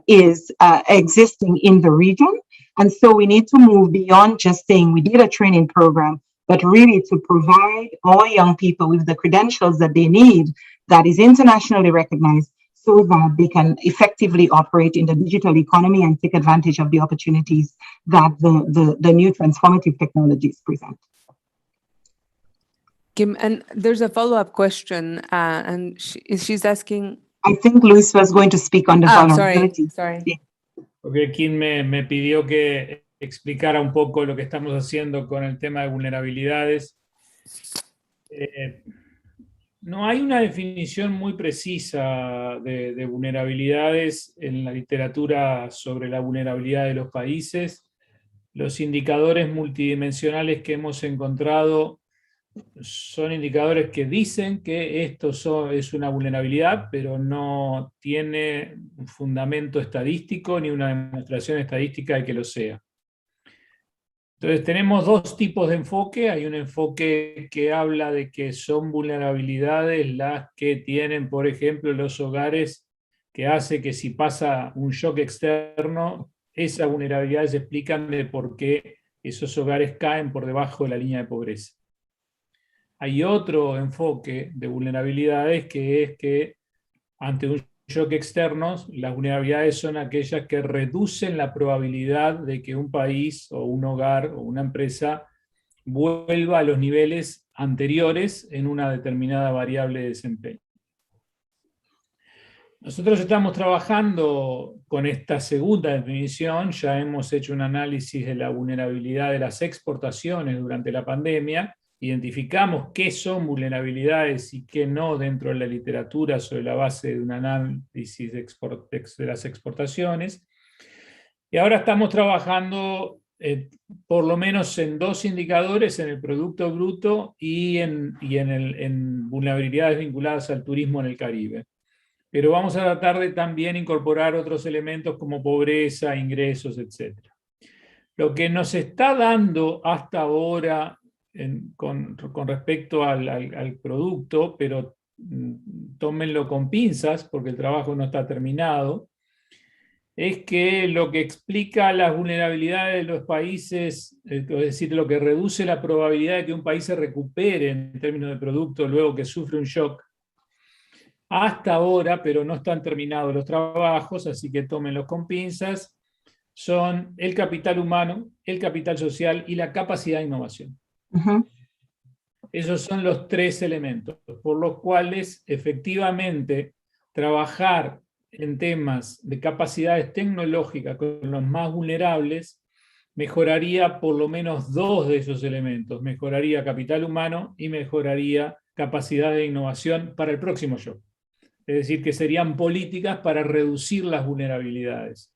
is existing in the region. And so we need to move beyond just saying we did a training program, but really to provide our young people with the credentials that they need that is internationally recognized so that they can effectively operate in the digital economy and take advantage of the opportunities that the new transformative technologies present. Kim, and there's a follow-up question, and she's asking... I think Luis was going to speak on the vulnerability. Sorry. Yeah. Porque Kim me pidió que explicara un poco lo que estamos haciendo con el tema de vulnerabilidades. No hay una definición muy precisa de vulnerabilidades en la literatura sobre la vulnerabilidad de los países. Los indicadores multidimensionales que hemos encontrado son indicadores que dicen que esto es una vulnerabilidad, pero no tiene un fundamento estadístico ni una demostración estadística de que lo sea. Entonces tenemos dos tipos de enfoque. Hay un enfoque que habla de que son vulnerabilidades las que tienen, por ejemplo, los hogares, que hace que si pasa un shock externo, esas vulnerabilidades explican de por qué esos hogares caen por debajo de la línea de pobreza. Hay otro enfoque de vulnerabilidades que es que ante un shock externo, las vulnerabilidades son aquellas que reducen la probabilidad de que un país o un hogar o una empresa vuelva a los niveles anteriores en una determinada variable de desempeño. Nosotros estamos trabajando con esta segunda definición. Ya hemos hecho un análisis de la vulnerabilidad de las exportaciones durante la pandemia. Identificamos qué son vulnerabilidades y qué no dentro de la literatura sobre la base de un análisis de las exportaciones. Y ahora estamos trabajando por lo menos en dos indicadores, en el Producto Bruto y en vulnerabilidades vinculadas al turismo en el Caribe. Pero vamos a tratar de también incorporar otros elementos como pobreza, ingresos, etc. Lo que nos está dando hasta ahora con respecto al producto, pero tómenlo con pinzas porque el trabajo no está terminado, es que lo que explica las vulnerabilidades de los países, es decir, lo que reduce la probabilidad de que un país se recupere en términos de producto luego que sufre un shock, hasta ahora, pero no están terminados los trabajos, así que tómenlos con pinzas, son el capital humano, el capital social y la capacidad de innovación. Esos son los tres elementos por los cuales efectivamente trabajar en temas de capacidades tecnológicas con los más vulnerables mejoraría por lo menos dos de esos elementos. Mejoraría capital humano y mejoraría capacidad de innovación para el próximo shock. Es decir, que serían políticas para reducir las vulnerabilidades.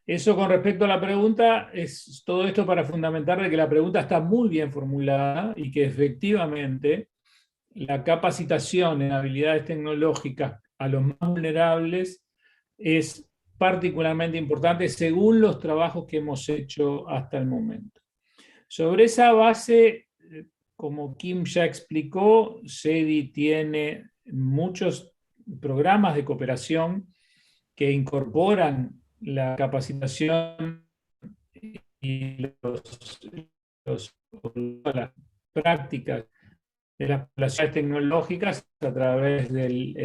Eso con respecto a la pregunta, es todo esto para fundamentar de que la pregunta está muy bien formulada y que efectivamente la capacitación en habilidades tecnológicas a los más vulnerables es particularmente importante según los trabajos que hemos hecho hasta el momento. Sobre esa base, como Kim ya explicó, SEDI tiene muchos programas de cooperación que incorporan la capacitación y las prácticas de las poblaciones tecnológicas a través del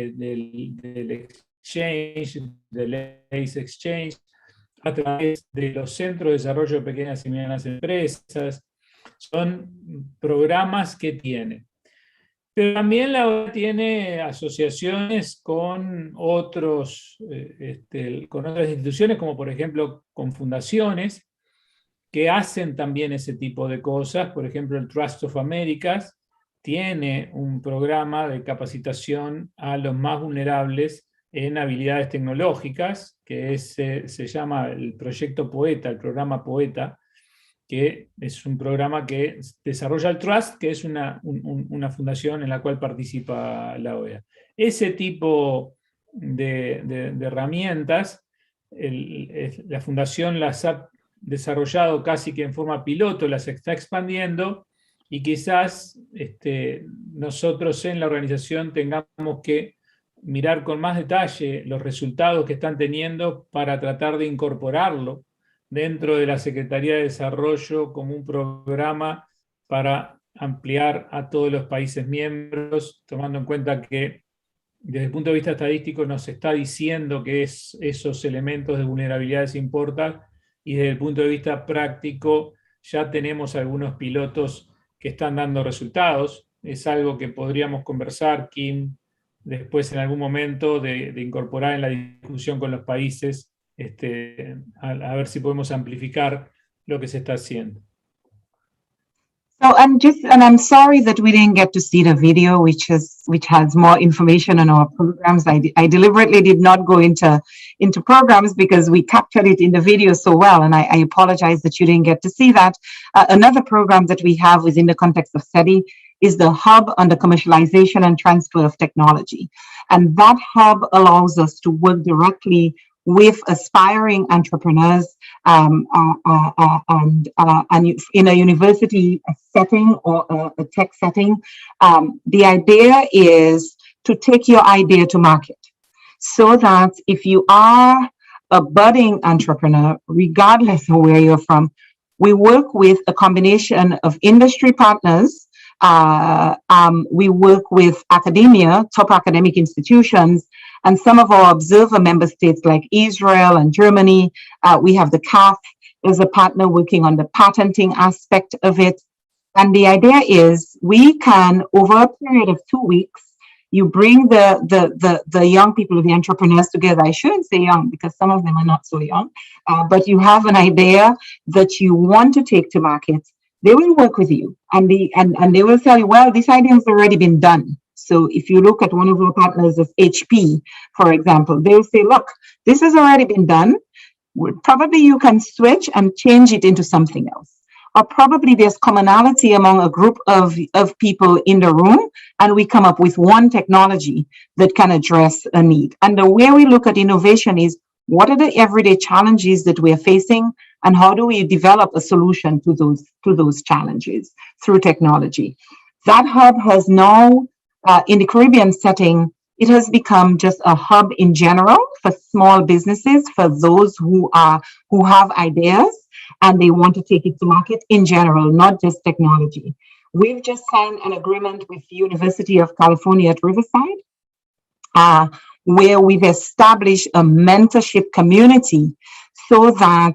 exchange, del ACE Exchange, a través de los centros de desarrollo de pequeñas y medianas empresas. Son programas que tienen Pero también la OEA tiene asociaciones con con otras instituciones, como por ejemplo con fundaciones, que hacen también ese tipo de cosas. Por ejemplo, el Trust of Americas tiene un programa de capacitación a los más vulnerables en habilidades tecnológicas, que se llama el Proyecto Poeta, el programa Poeta, que es un programa que desarrolla el Trust, que es una fundación en la cual participa la OEA. Ese tipo de herramientas, la fundación las ha desarrollado casi que en forma piloto, las está expandiendo, y quizás nosotros en la organización tengamos que mirar con más detalle los resultados que están teniendo para tratar de incorporarlo dentro de la Secretaría de Desarrollo como un programa para ampliar a todos los países miembros, tomando en cuenta que desde el punto de vista estadístico nos está diciendo que esos elementos de vulnerabilidades importan, y desde el punto de vista práctico ya tenemos algunos pilotos que están dando resultados. Es algo que podríamos conversar, Kim, después en algún momento de incorporar en la discusión con los países, a ver si podemos amplificar lo que se está haciendo. So I'm sorry that we didn't get to see the video, which has more information on our programs. I deliberately did not go into programs because we captured it in the video so well, and I apologize that you didn't get to see that. Another program that we have within the context of SETI is the Hub on the Commercialization and Transfer of Technology. And that hub allows us to work directly with aspiring entrepreneurs and in a university setting or a tech setting. The idea is to take your idea to market, so that if you are a budding entrepreneur, regardless of where you're from, we work with a combination of industry partners. We work with academia, top academic institutions, and some of our observer member states like Israel and Germany. We have the CAF as a partner working on the patenting aspect of it. And the idea is we can, over a period of 2 weeks, you bring the young people, the entrepreneurs together. I shouldn't say young because some of them are not so young, but you have an idea that you want to take to market. They will work with you and they will tell you, well, this idea has already been done. So if you look at one of our partners of HP, for example, they'll say, look, this has already been done. Probably you can switch and change it into something else. Or probably there's commonality among a group of people in the room, and we come up with one technology that can address a need. And the way we look at innovation is, what are the everyday challenges that we are facing, and how do we develop a solution to those challenges through technology? That hub has now, in the Caribbean setting, it has become just a hub in general for small businesses, for those who have ideas and they want to take it to market in general, not just technology. We've just signed an agreement with the University of California at Riverside, where we've established a mentorship community, so that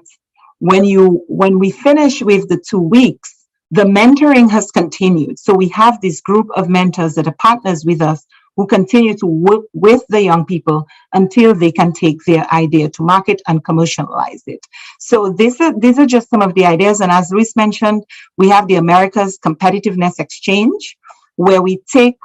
when we finish with the 2 weeks, the mentoring has continued. So we have this group of mentors that are partners with us, who continue to work with the young people until they can take their idea to market and commercialize it. So these are just some of the ideas. And as Luis mentioned, we have the America's Competitiveness Exchange, where we take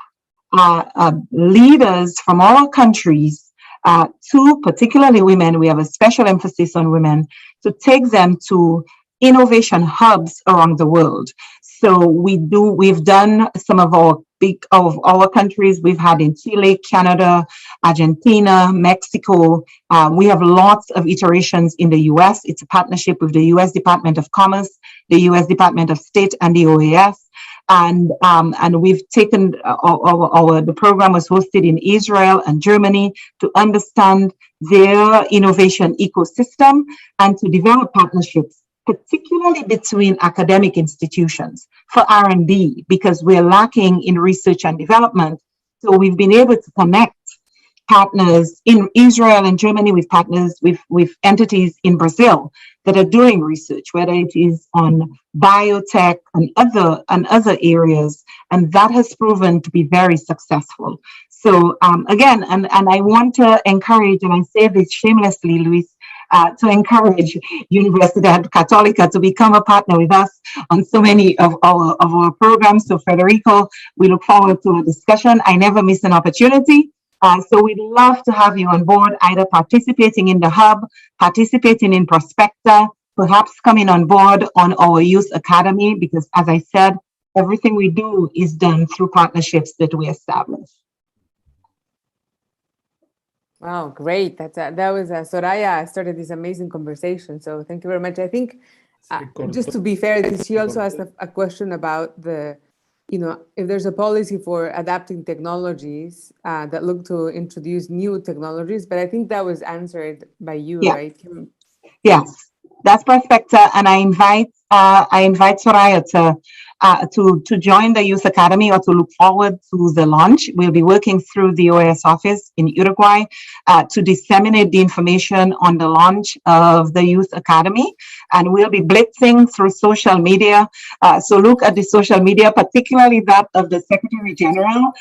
leaders from all countries, to particularly women. We have a special emphasis on women, to take them to innovation hubs around the world. So we've done some of our countries. We've had in Chile, Canada, Argentina, Mexico. We have lots of iterations in the US. It's a partnership with the US Department of Commerce, the US Department of State, and the OAS. And we've taken the program was hosted in Israel and Germany to understand their innovation ecosystem and to develop partnerships, particularly between academic institutions for R&D, because we're lacking in research and development. So we've been able to connect partners in Israel and Germany, we've partners with entities in Brazil that are doing research, whether it is on biotech and other areas, and that has proven to be very successful. So again, and I want to encourage, and I say this shamelessly, Luis, to encourage Universidad Católica to become a partner with us on so many of our programs. So Federico, we look forward to a discussion. I never miss an opportunity. So we'd love to have you on board, either participating in the hub, participating in Prospecta, perhaps coming on board on our youth academy, because as I said, everything we do is done through partnerships that we establish. Wow, great. That was Soraya started this amazing conversation. So thank you very much. I think just to be fair, she also asked a question about if there's a policy for adapting technologies that look to introduce new technologies, but I think that was answered by you, right? Yes, that's Prospecta, and I invite Soraya to join the Youth Academy or to look forward to the launch. We'll be working through the OAS office in Uruguay to disseminate the information on the launch of the Youth Academy, and we'll be blitzing through social media. So look at the social media, particularly that of the Secretary General,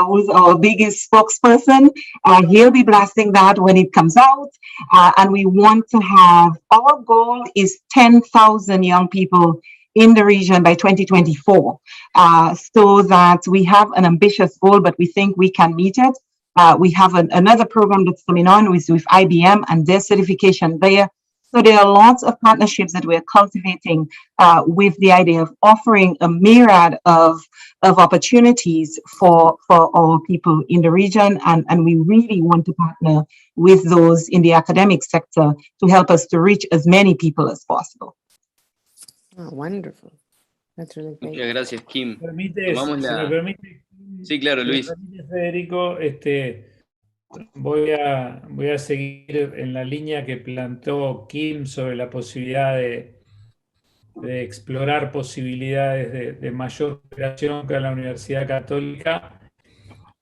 who's our biggest spokesperson. He'll be blasting that when it comes out, and we want to have, our goal is 10,000 young people in the region by 2024, so that we have an ambitious goal, but we think we can meet it. We have another program that's coming on with IBM and their certification there. So there are lots of partnerships that we're cultivating with the idea of offering a myriad of opportunities for our people in the region. And we really want to partner with those in the academic sector to help us to reach as many people as possible. Oh, wonderful. That's really great. Muchas gracias, Kim. Si me permite, sí, claro, Luis. Si me permite, Federico, voy a seguir en la línea que plantó Kim sobre la posibilidad de explorar posibilidades de mayor cooperación con la Universidad Católica.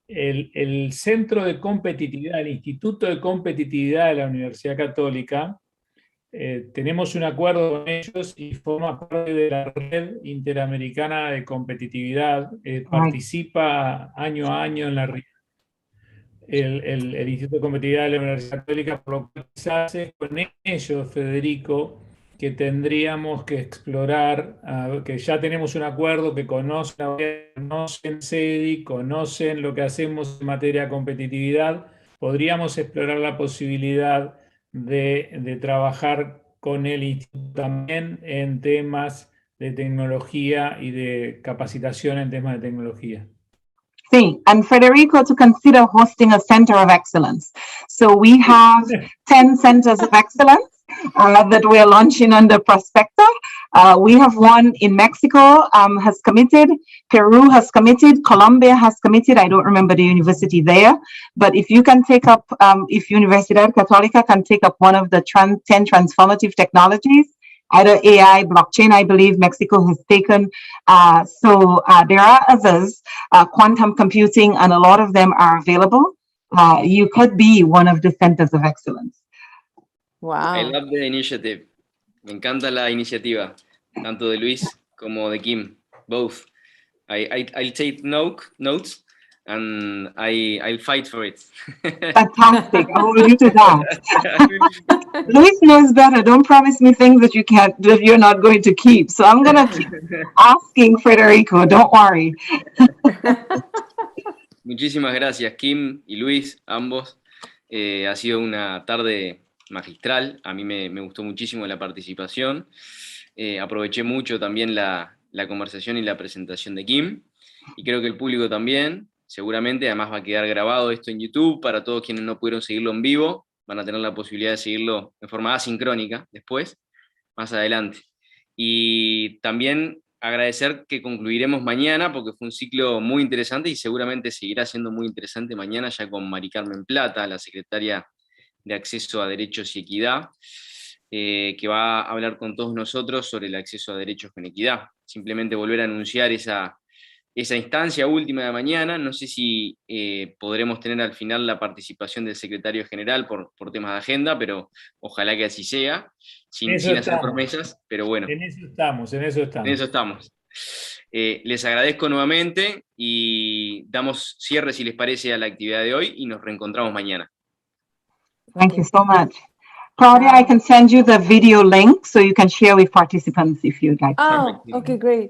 El Centro de Competitividad, el Instituto de Competitividad de la Universidad Católica, tenemos un acuerdo con ellos y forma parte de la red interamericana de competitividad. Participa año a año en la el Instituto de Competitividad de la Universidad Católica, por lo que se hace con ellos, Federico, que tendríamos que explorar, que ya tenemos un acuerdo, que conocen CEDI, conocen lo que hacemos en materia de competitividad. Podríamos explorar la posibilidad de trabajar con el instituto también en temas de tecnología y de capacitación en temas de tecnología. Sí, and Federico to consider hosting a center of excellence. So we have 10 centers of excellence that we're launching under Prospecta. We have one in Mexico has committed, Peru has committed, Colombia has committed. I don't remember the university there, but if you can take up, if Universidad Católica can take up one of the 10 transformative technologies, either AI, blockchain, I believe Mexico has taken. So there are others, quantum computing, and a lot of them are available. You could be one of the centers of excellence. Wow. I love the initiative. Me encanta la iniciativa, tanto de Luis como de Kim, both. I'll take notes and I'll fight for it. Fantastic. I will leave you to that. Luis knows better. Don't promise me things that you're not going to keep. So I'm going to keep asking Federico. Don't worry. Muchísimas gracias, Kim y Luis, ambos. Ha sido una tarde magistral. A mí me gustó muchísimo la participación. Aproveché mucho también la conversación y la presentación de Kim. Y creo que el público también. Seguramente, además va a quedar grabado esto en YouTube para todos quienes no pudieron seguirlo en vivo, van a tener la posibilidad de seguirlo en forma asincrónica después, más adelante. Y también agradecer que concluiremos mañana, porque fue un ciclo muy interesante y seguramente seguirá siendo muy interesante mañana, ya con Mari Carmen Plata, la secretaria de Acceso a Derechos y Equidad, que va a hablar con todos nosotros sobre el acceso a derechos con equidad. Simplemente volver a anunciar esa esa instancia última de mañana. No sé si podremos tener al final la participación del secretario general por temas de agenda, pero ojalá que así sea, sin hacer promesas, pero bueno. En eso estamos. En eso estamos. Les agradezco nuevamente y damos cierre, si les parece, a la actividad de hoy y nos reencontramos mañana. Thank you so much. Claudia, I can send you the video link so you can share with participants if you'd like. Oh, okay, great.